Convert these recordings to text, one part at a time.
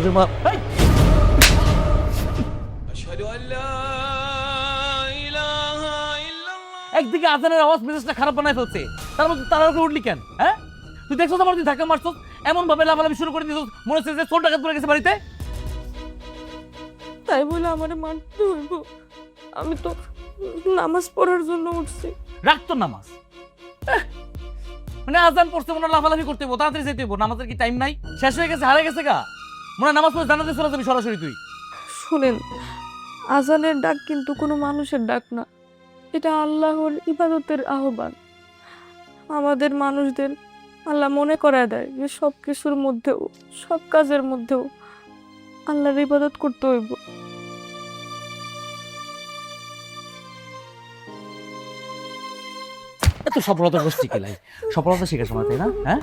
নামাজের মা একদিকে আজানের আওয়াজ মেজাজটা খারাপ বানায় ফেলছে, তার মধ্যে তারা উঠলি কেন? হ্যাঁ, তুই দেখছো আমার তুই ধাক্কা মারছো, এমন ভাবে লাফালাফি শুরু করে দিয়েছ মনে হচ্ছে যে চোর ডাকাত পড়ে গেছে বাড়িতে। তাই বলে আমার মানতে হইব? আমি তো নামাজ পড়ার জন্য উঠছি। রাখ তোর নামাজ। মানে আজান পড়ছে মনে লাফালাফি করতে হইব, তাড়াতাড়ি যেতে হইব, নামাজের কি টাইম নাই? শেষ হয়ে গেছে, হারিয়ে গেছে গা। মনে নামাজ পড়ে জানাতে চলে যাবি সরাসরি তুই। শুনেন, আজানের ডাক কিন্তু কোনো মানুষের ডাক না, এটা আল্লাহর ইবাদতের আহ্বান। আমাদের মানুষদের আল্লাহ মনে করায় দেয় যে সব কিছুর মধ্যেও, সব কাজের মধ্যেও আল্লাহর ইবাদত করতে হইব। এত সফলতা গোষ্ঠী কেলাই, সফলতা শিখার সময় তাই না? হ্যাঁ,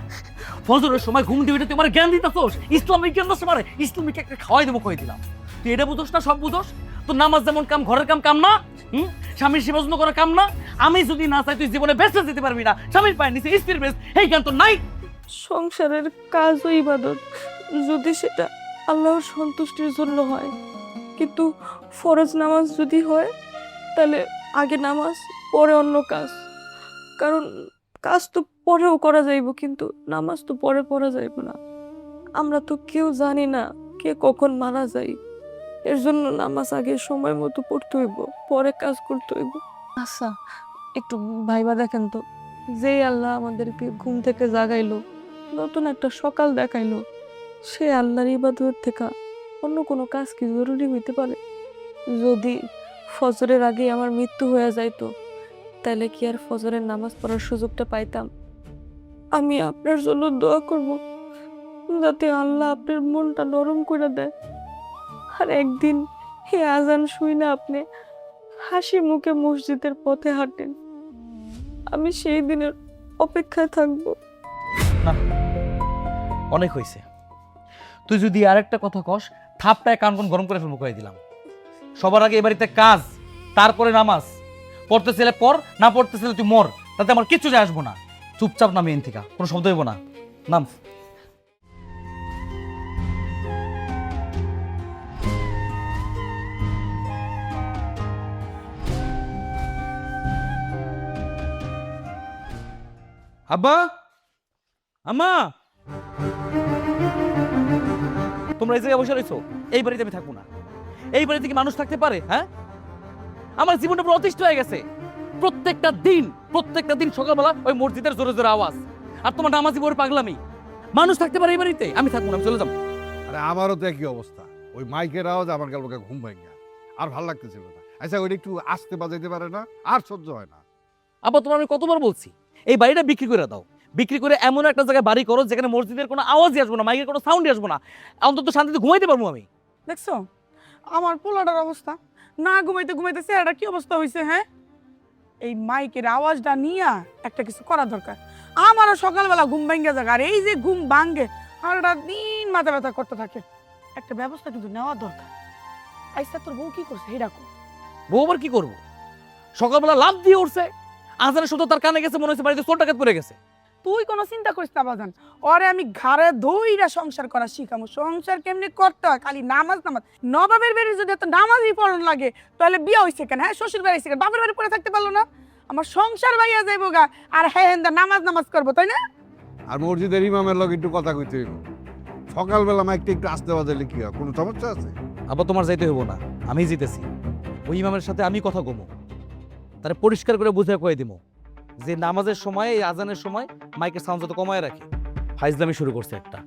ফজরের সময় ঘুম দিবি তোমার জ্ঞান দিতেছোস, ইসলামিক জ্ঞান দিতে পারে, ইসলামিক একটা খাওয়াই দেবো কয়ে দিলাম। তুই এটা বুঝোস না, সব বুঝোস। তোর নামাজ যেমন কাম, ঘরের কাম কাম না, স্বামীর সেবা যত্ন করার কাম না। আমি যদি না চাই তুই জীবনে বেঁচে যেতে পারবি না। স্বামীর পায়ের নিচে স্ত্রীর বেশ, এই জ্ঞান তোর নাই। সংসারের কাজ ও ইবাদত যদি সেটা আল্লাহর সন্তুষ্টির জন্য হয়, কিন্তু ফরজ নামাজ যদি হয় তাহলে আগে নামাজ পরে অন্য কাজ। কারণ কাজ তো পরেও করা যাইব, কিন্তু নামাজ তো পরে পড়া যাইব না। আমরা তো কেউ জানি না কে কখন মারা যায়, এর জন্য নামাজ আগে সময় মতো পড়তে হইব, পরে কাজ করতে হইব। আচ্ছা, একটু ভাইবা দেখেন তো, যে আল্লাহ আমাদেরকে ঘুম থেকে জাগাইলো, নতুন একটা সকাল দেখাইলো, সে আল্লাহর ইবাদত থেকে অন্য কোনো কাজ কি জরুরি হইতে পারে? যদি ফজরের আগে আমার মৃত্যু হয়ে যাইতো, তাহলে কি আর ফজরের নামাজ পড়ার সুযোগটা পাইতাম? আমি আপনার জন্য দোয়া করব যাতে আল্লাহ আপনার মনটা নরম করে দেয়, আর একদিন হে আজান শুই না আপনি হাসি মুখে মসজিদের পথে হাঁটেন। আমি সেই দিনের অপেক্ষায় থাকবো। না, অনেক হয়েছে। তুই যদি আরেকটা কথা কস, থাপটায় কান কোন গরম করে ফেলবো কয়ে দিলাম। সবার আগে এ বাড়িতে কাজ, তারপরে নামাজ। পড়তে ছেলে পড়, না পড়তে ছেলে তুই মর, তাতে আমার কিচ্ছু যায় আসবো না। চুপচাপ নামি এন থেকে, কোনো শব্দ হইব না। নাম। আব্বা, আম্মা, তোমরা এই জায়গায় বসে রয়েছো, এই বাড়িতে আমি থাকবো না। এই বাড়িতে কি মানুষ থাকতে পারে? হ্যাঁ, আমার জীবনটা পুরো অতিষ্ঠ হয়ে গেছে। প্রত্যেকটা দিন সকালবেলা ওই মসজিদের জোরে জোরে আওয়াজ, আর তোমার নামাজি বউর পাগলামি। মানুষ থাকতে পারে এই বাড়িতে? আমি থাকবো না, আমি চলে যাবো। আরে আমারও তো একই অবস্থা, ওই মাইকের আওয়াজ আমার কালকে ঘুম ভাঙা, আর ভাল লাগতেছিল না। আচ্ছা ওইটা একটু আস্তে বাজাইতে পারে না? আর সহ্য হয় না। আবার তোমার আমি কতবার বলছি এই বাড়িটা বিক্রি করে দাও, বিক্রি করে এমন একটা জায়গায় বাড়ি করো যেখানে মসজিদের কোনো আওয়াজই আসবো না, মাইকের কোনো সাউন্ডই আসবো না। অন্তত শান্তিতে ঘুমাইতে পারবো আমি। দেখছো আমার পোলাটার অবস্থা, না ঘুমাইতে ঘুমাইতে চেহারাটা কি অবস্থা হয়েছে? হ্যাঁ, এই মাইকের আওয়াজটা নিয়ে একটা কিছু করা দরকার। আমারও সকালবেলা ঘুম ভাঙ্গে যাক, আর এই যে ঘুম ভাঙ্গে সারাটা দিন মাথা ব্যথা করতে থাকে। একটা ব্যবস্থা কিন্তু নেওয়া দরকার। আইসা তোর বউ কি করছে এটা কো? বউ আবার কি করবো? সকালবেলা লাভ দিয়ে উঠছে, আজানের শব্দ তার কানে গেছে, মনে হচ্ছে বাড়িতে চোর ডাকাত পড়ে গেছে। তুই কোনো চিন্তা করিস না বাজান, ওরে আমি ঘরে ধইরা সংসার করা শিখামু। সংসার কেমনি করতে হয়, খালি নামাজ নামাজ। নবাবের বাড়ি যদি এত নামাজই পড়ন লাগে, তাহলে বিয়া হইছে কেন? হ্যাঁ, শ্বশুর বাড়ি হইছে কেন? বাপের বাড়ি পড়ে থাকতে পারলো না? আমার সংসার বাইয়া যাইবো গা, আর হ্যাঁ হ্যাঁ নামাজ নামাজ করবো, তাই না? আর মসজিদের ইমামের লগে একটু কথা কইতে হইব। সকালবেলা মাইকটা একটু আস্তে বাজাইলে কি হয়, কোনো সমস্যা আছে? আবার তোমার যাইতে হইব না, আমি জিতেছি। ওই ইমামের সাথে আমি কথা কমো, তারা পরিষ্কার করে বুঝে কয়ে দিব যে নামাজের সময়, এই আজানের সময় মাইকের সাউন্ড যত কমায় রাখে। ফাইজলামি শুরু করছে একটা।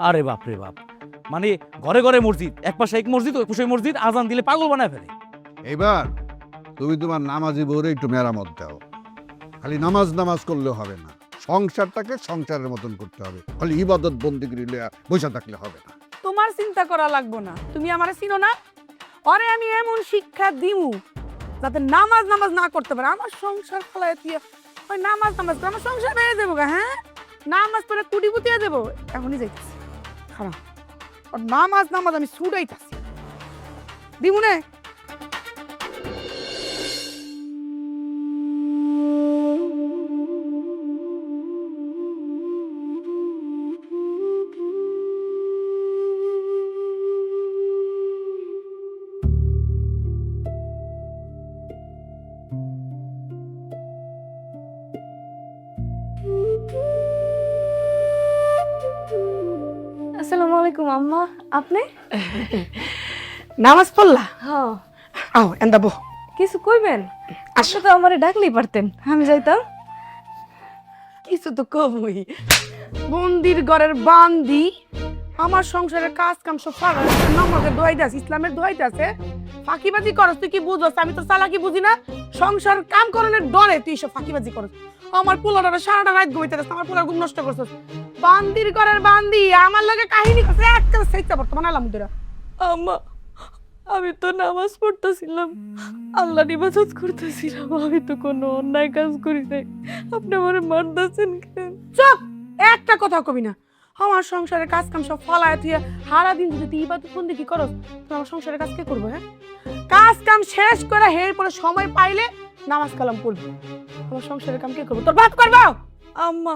আরে বাপ রে বাপ, মানে ঘরে ঘরে মসজিদ, এক পাশে এক মসজিদ, ওই পাশে মসজিদ, আজান দিলে পাগল বানায় ফেলে। এইবার তুমি তোমার নামাজি বউরে একটু মেরামত দাও। খালি নামাজ নামাজ করলে হবে না, সংসারটাকে সংসারের মতন করতে হবে। খালি ইবাদত বন্দিগিরি লইয়া বসে থাকলে হবে না। তোমার চিন্তা করা লাগবো না, তুমি আমারে চিনো না। ওরে আমি এমন শিক্ষা দিমু যাতে নামাজ নামাজ না করতে পারে। আমার সংসার ফলায় দিয়ে ওই নামাজ নামাজ করে আমার সংসার বেড়ে দেবো গা। হ্যাঁ, নামাজ পড়ে কুটি পুতিয়ে দেবো, এখনই যাইতেছি। খারাপ, আর নামাজ নামাজ আমি ছুটাইতাছি দিমুনে। আলাইকুম আম্মা। আপনি? নামাজ পড়লা? হ্যাঁ। আও এন্দা বহ। কিছু কইবেন? আসো। আপনি তো আমারে ডাকলেই পারতেন, আমি যাইতাম। কিছু তো কমই। মন্দির ঘরের বান্দি আমার সংসারের কাজ কাম সব ফাঁকা নামাজে দোয়াইতে আছে, ইসলামের দোয়াইতে আছে। ফাঁকিবাজি করস তুই কি বুঝস? আমি তো চালাকি বুঝি না। সংসার কাম করণের ডরে তুই সব ফাঁকিবাজি করস। আমার পোলাটা সারাটা রাত ঘুমাইতে আছে, আমার পোলার ঘুম নষ্ট করছস। বান্দির ঘরের বান্দি আমার লগে কাহিনী করছে, একটা সেইটা বর্তমান আলাম তোরা। আম্মা, আমি তো নামাজ পড়তেছিলাম, আল্লাহর ইবাদত করতেছিলাম, আমি তো কোনো অন্যায় কাজ করি নাই। আপনি আমারে মারতেছেন কেন? চুপ, একটা কথা কবি না। আমার সংসারের কাজ কাম সব ফলায় তুই সারা দিন যদি তুই ইবাদত বন্দি কি করস, তুই আমার সংসারের কাজ কে করবো? হ্যাঁ, কাজ কাম শেষ করে হের পরে সময় পাইলে নামাজ কালাম পড়বি। আমার সংসারের কাম কে করবো? তোর বাপ করবো? আম্মা,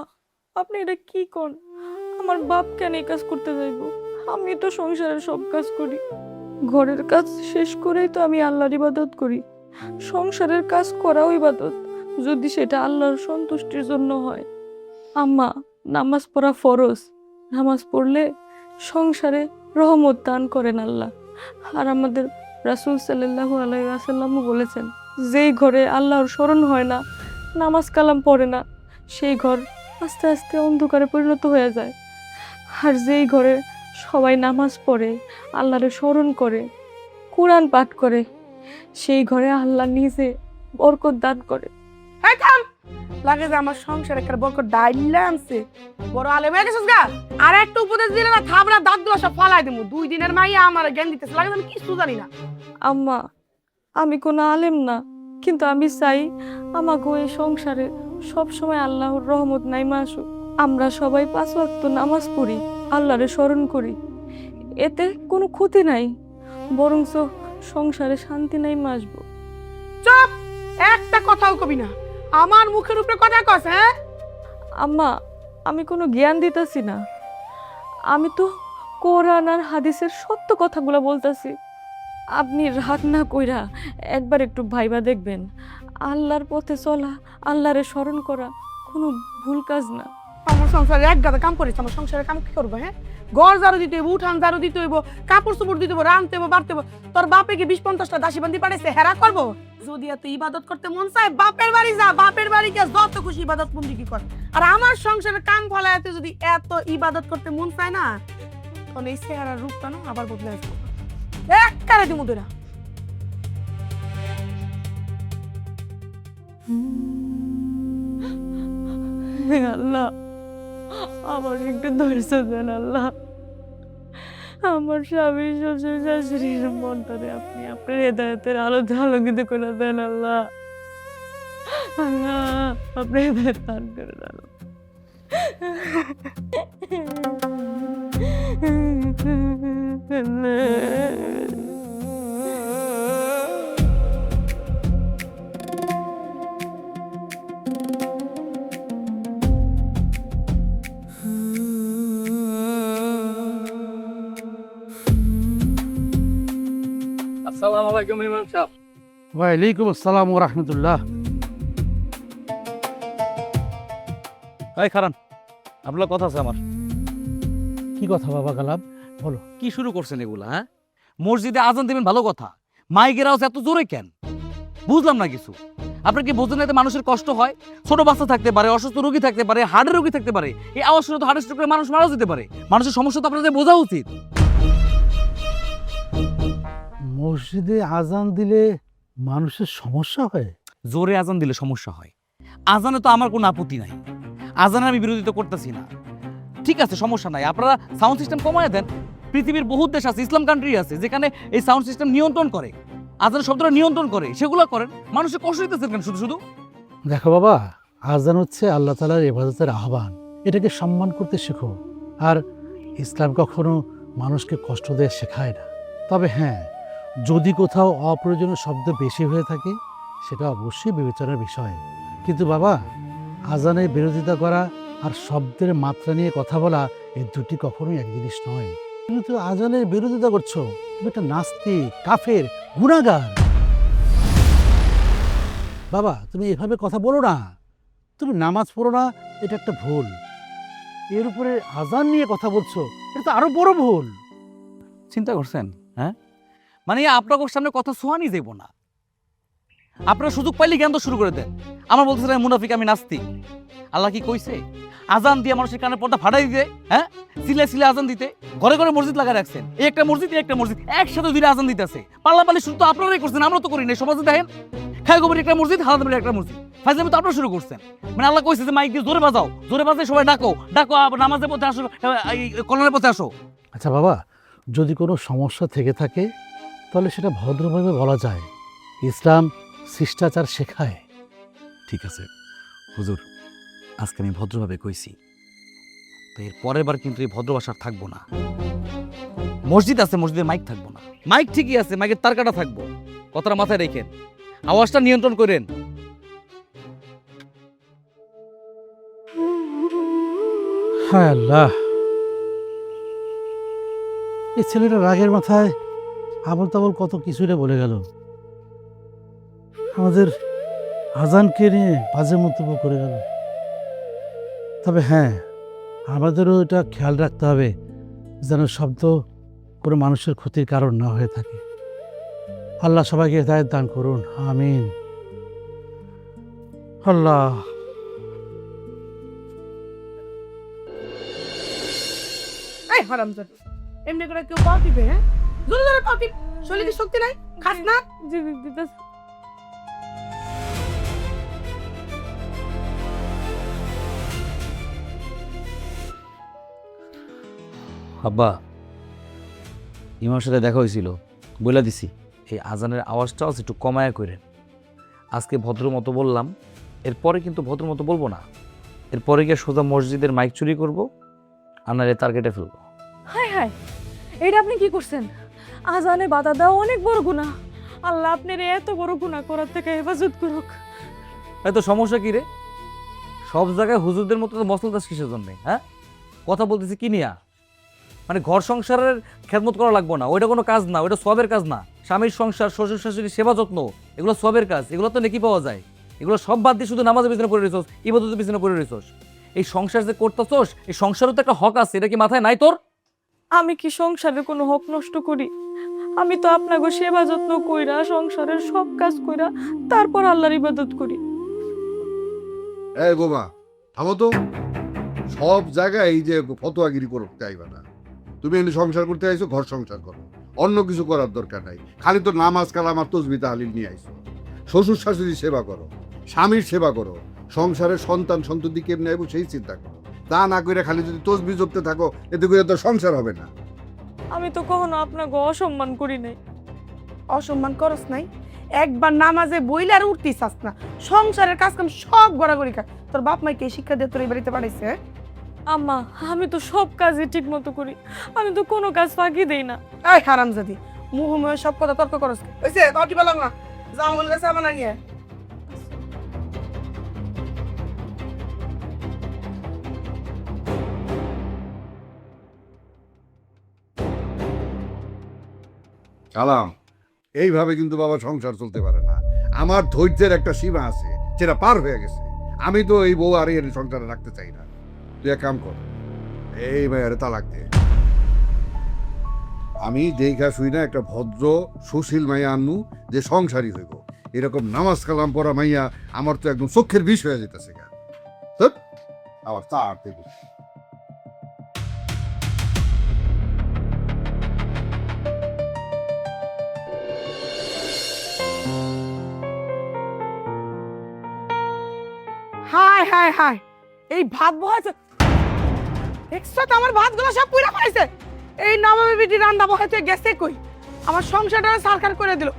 আপনি এটা কি কোন? আমার বাপ কেন এই কাজ করতে যাইব? আমি তো সংসারের সব কাজ করি, ঘরের কাজ শেষ করেই তো আমি আল্লাহর ইবাদত করি। সংসারের কাজ করাও ইবাদত, যদি সেটা আল্লাহর সন্তুষ্টির জন্য হয়। আম্মা, নামাজ পড়া ফরজ। নামাজ পড়লে সংসারে রহমত দান করেন আল্লাহ। আর আমাদের রাসূল সাল্লাল্লাহু আলাইহি ওয়াসাল্লামও বলেছেন, যেই ঘরে আল্লাহর স্মরণ হয় না, নামাজ কালাম পড়ে না, সেই ঘর আস্তে আস্তে অন্ধকারে পরিণত হয়ে যায়। আর যেই ঘরে সবাই নামাজ পড়ে, আল্লাহরে স্মরণ করে, কোরআন পাঠ করে, সেই ঘরে আল্লাহ নিজে বরকত দান করে। হ্যাঁ কাম লাগে যে আমার সংসারে একটা বরকত ডাইলা আনছে। বড় আলেম হয়ে গেছিস গা। আর একটা উপদেশ দিলে না থাবড়া দাঁত গুলো সব ফালাই দেবো। 2 দিনের মাইয়া আমার জ্ঞান দিতেছে, লাগে আমি কিছু জানি না। আম্মা, আমি কোনো আলেম না, কিন্তু আমি চাই আমাকে এই সংসারে সব সময় আল্লাহর রহমত নাইমা আসুক। আমরা সবাই 5 ওয়াক্ত নামাজ পড়ি, আল্লাহরে স্মরণ করি, এতে কোনো ক্ষতি নাই, বরঞ্চ সংসারে শান্তি নাইমা আসবো। চুপ, একটা কথাও কবি না। আমার মুখের উপরে কথা কস? হ্যাঁ আম্মা, আমি কোনো জ্ঞান দিতেছি না, আমি তো কোরআন আর হাদিসের সত্য কথাগুলো বলতেছি। আপনি রাগ না কইরা একবার একটু ভাইবা দেখবেন, আল্লাহর পথে চলা, আল্লাহরে স্মরণ করা কোনো ভুল কাজ না। আমার সংসারে এক গাদা কাম করিস, আমার সংসারে কাম কি করবো? হ্যাঁ, ঘর ঝাড়ু দিতে হইব, উঠান ঝাড়ু দিতে হইব, কাপড় চোপড় দিতে হইব, রাঁধতে হইব, বাড়তে হইব। তোর বাপে কি 20-50টা দাসী বান্দি পাঠাইছে হেরা করবো? যদি এত ইবাদত করতে মন চায় বাপের বাড়ি যা, বাপের বাড়ি গিয়ে যত খুশি ইবাদত বন্দি কি কর। আর আমার সংসারে কাম ফলাইতে যদি এত ইবাদত করতে মন চায় না, তাহলে এই চেহারার রূপটা না আবার বদলে আসবো। এক কারে দিমু তোরা। আল্লাহ, আমার একটু ধৈর্য দেন আল্লাহ। আমার স্বামী শ্বশুর শাশুড়ির মনটারে আপনি আপনার হেদায়েতের আলোতে আলোকিত করে দেন আল্লাহ। আল্লাহ, আপনি হেদায়েত দান করে দেন। আসসালামু আলাইকুম ইমাম সাহেব। ওয়ালাইকুম আসসালাম ওয়া রাহমাতুল্লাহ। এই খারান, আপনার কথা আছে আমার। কি কথা বাবা গালাব, বলো। কি শুরু করছেন এগুলা? হ্যাঁ, মসজিদে আজান দিবেন ভালো কথা, মাইকের আওয়াজ এত জোরে কেন? বুঝলাম না কিছু। আপনার কি বোঝেন না এতে মানুষের কষ্ট হয়? ছোট বাচ্চা থাকতে পারে, অসুস্থ রোগী থাকতে পারে, হার্টের রোগী থাকতে পারে। এই আওয়াজ শুনে তো হার্ট স্ট্রোক করে মানুষ মারা যেতে পারে। মানুষের সমস্যা তো আপনাদের বোঝা উচিত। মসজিদে আজান দিলে মানুষের সমস্যা হয়? জোরে আজান দিলে সমস্যা হয়। আজানে তো আমার কোনো আপত্তি নাই, আজানে আমি বিরোধিতা করতেছি না। ঠিক আছে, সমস্যা নাই, আপনারা সাউন্ড সিস্টেম কমায় দেন। পৃথিবীর বহুত দেশ আছে, ইসলাম কান্ট্রি আছে, যেখানে এই সাউন্ড সিস্টেম নিয়ন্ত্রণ করে, আজানের শব্দটা নিয়ন্ত্রণ করে, সেগুলো করেন। মানুষের কষ্ট দিতেছেন কেন শুধু শুধু? দেখো বাবা, আজান হচ্ছে আল্লাহ তাআলার ইবাদতের আহ্বান, এটাকে সম্মান করতে শেখো। আর ইসলাম কখনো মানুষকে কষ্ট দিয়ে শেখায় না। তবে হ্যাঁ, যদি কোথাও অপ্রয়োজনীয় শব্দ বেশি হয়ে থাকে সেটা অবশ্যই বিবেচনার বিষয়। কিন্তু বাবা, আজানের বিরোধিতা করা আর শব্দের মাত্রা নিয়ে কথা বলা, এই দুটি কখনোই এক জিনিস নয়। তুমি তো আজানের বিরোধিতা করছো, তুমি একটা নাস্তিক, কাফের, গুনাহগার। বাবা, তুমি এভাবে কথা বলো না। তুমি নামাজ পড়ো না, এটা একটা ভুল। এর উপরে আজান নিয়ে কথা বলছো, এটা তো আরো বড় ভুল। চিন্তা করছেন? হ্যাঁ, মানে আপনার সামনে কথা সোহানি যাইব না। আপনারা সুযোগ পাইলে জ্ঞান তো শুরু করে দেন। আমার বলতেছিলেন মুনাফিক, আমি নাস্তিক। আল্লাহ কি কইছে আজান দিয়ে মানুষের কানের পর্দা ফাটাই দিতে? হ্যাঁ, সিলে সিলে আজান দিতে। ঘরে ঘরে মসজিদ লাগা রাখছেন, এই একটা মসজিদ এই একটা মসজিদ, একসাথে দুইটা আজান দিতেছে। পাল্লাপাল্লি শুরু তো আপনারাই করছেন, আমরা তো করি না। সমাজে দেখেন খাই গোবর একটা মসজিদ, হালাদ একটা মসজিদ, ফাইজলামি তো আপনারা শুরু করছেন। মানে আল্লাহ কইছে যে মাইক দিয়ে জোরে বাজাও, জোরে বাজাই সবাই ডাকো ডাকো, নামাজের পথে আসো, কল্যাণের পথে আসো। আচ্ছা বাবা, যদি কোনো সমস্যা থেকে থাকে তাহলে সেটা ভদ্রভাবে বলা যায়। ইসলাম শিষ্টাচার শেখায়। ঠিক আছে হুজুর, আজকে আমি ভদ্রভাবে কইছি, তো এর পরের বার কিন্তু এই ভদ্র ভাষা থাকবো না। মসজিদ আছে, মসজিদে মাইক থাকবো না। মাইক ঠিকই আছে, মাইকের তার কাটা থাকবো। কথাটা মাথায় রেখেন, আওয়াজটা নিয়ন্ত্রণ করেন। হায় আল্লাহ, এই ছেলেটা রাগের মাথায় আবল তাবল কত কিছুটা বলে গেল। আমাদের আজানকে নিয়ে বাজে মন্তব্য করে গেল। তবে হ্যাঁ, আমাদেরও এটা খেয়াল রাখতে হবে যেন শব্দ কোনো মানুষের ক্ষতির কারণ না হয়ে থাকে। আল্লাহ সবাইকে হেদায়েত দান করুন, আমিন। আল্লাহ। এই হারামজাদা, এমনি করে কেউ পাও দিবে? হ্যাঁ, জোরে জোরে পাও দিবে। শরীরে শক্তি নাই, খাস না? জি দিতেছি। আব্বা, ইমামের সাথে দেখা হয়েছিল, বলে দিছি এই আজানের আওয়াজটাও একটু কমায়া করেন। আজকে ভদ্র মতো বললাম, এরপরে কিন্তু ভদ্র মতো বলবো না। এরপরে গিয়ে সোজা মসজিদের মাইক চুরি করবো, আনারে তার কেটে ফেলবো। হায় হায়, এটা আপনি কি করছেন? আজানে বাধা দেওয়া অনেক বড় গুনাহ। আল্লাহ আপনার এত বড় গুনাহ করার থেকে হেফাজত করুক। এত সমস্যা কি রে? সব জায়গায় হুজুরদের মতো তো মসলদাস কিসের জন্যে? হ্যাঁ, কথা বলতেছি কি নিয়া? মানে ঘর সংসারের খেদমত করা লাগবো না, ওইটা কোনো কাজ না, ওইটা সবের কাজ না। স্বামীর সংসার, শ্বশুর শাশুড়ি সেবা যত্ন, এগুলো সবের কাজ, এগুলো তো নেকি পাওয়া যায়। এগুলো সব বাদ দিয়ে শুধু নামাজের পিছনে পড়ে রয়েছোস, ইবাদতের পিছনে পড়ে রয়েছোস। এই সংসার যে করতেছোস, এই সংসারও তো একটা হক আছে, এটা কি মাথায় নাই তোর? আমি কি সংসারে কোনো হক নষ্ট করি? আমি তো আপনাকে সেবা যত্ন কইরা সংসারের সব কাজ কইরা তারপর আল্লাহর ইবাদত করি। এই বোমা, থামো তো। সব জায়গায় এই যে ফতোয়াগিরি করতে আইবা না। তুমি এনে সংসার করতে আইছো, ঘর সংসার করো, অন্য কিছু করার দরকার নাই। খালি তো নামাজ কালাম আর তসবিহ তাহলিল নিয়ে আইছো। শ্বশুর শাশুড়ি সেবা করো, স্বামীর সেবা করো, সংসারের সন্তান সন্ততি কেমনে আইবো সেই চিন্তা করো। তা না করে খালি যদি তসবিহ জপতে থাকো, এতে করে তো সংসার হবে না। আমি তো কখনো আপনাকে অসম্মান করি নাই। অসম্মান করস নাই? একবার নামাজে বইলে আর উঠতেই চাস না। সংসারের কাজ কাম সব গড়াগড়ি খা। তোর বাপ মাইকে শিক্ষা দিয়ে তোর এই বাড়িতে পাঠাইছে? হ্যাঁ? আম্মা, আমি তো সব কাজই ঠিক মতো করি, আমি তো কোনো কাজ ফাঁকি দেই না। এই হারামজাদি, মুহময় সব কথা তর্ক করস। হইছে, কাটি পেলাম না। যাও বলে গেছে আমার নিয়ে। কালাম, এইভাবে কিন্তু বাবা সংসার চলতে পারে না। আমার ধৈর্যের একটা সীমা আছে, যেটা পার হয়ে গেছে। আমি তো এই বউ আর এর সংসারে রাখতে চাই না। তুই এক কাম কর, এই মেয়ের তালাক দে। আমি দেখা শুই না একটা ভদ্র সুশীল মাইয়া আনু যে সংসারী হইব। এরকম নামাজ কালাম পড়া মাইয়া আমার তো একদম চোখের বিষ হয়ে যেতেছে। আবার চার দেব। হায় হায় হায়, এই ভাত বহাইছে। দেখছো তো আমার ভাতগুলো সব পুরা খাইছে। এই নবমী বিটি রান্না বহাইতে গেছে কই? আমার সংসারটা সরকার করে দিল।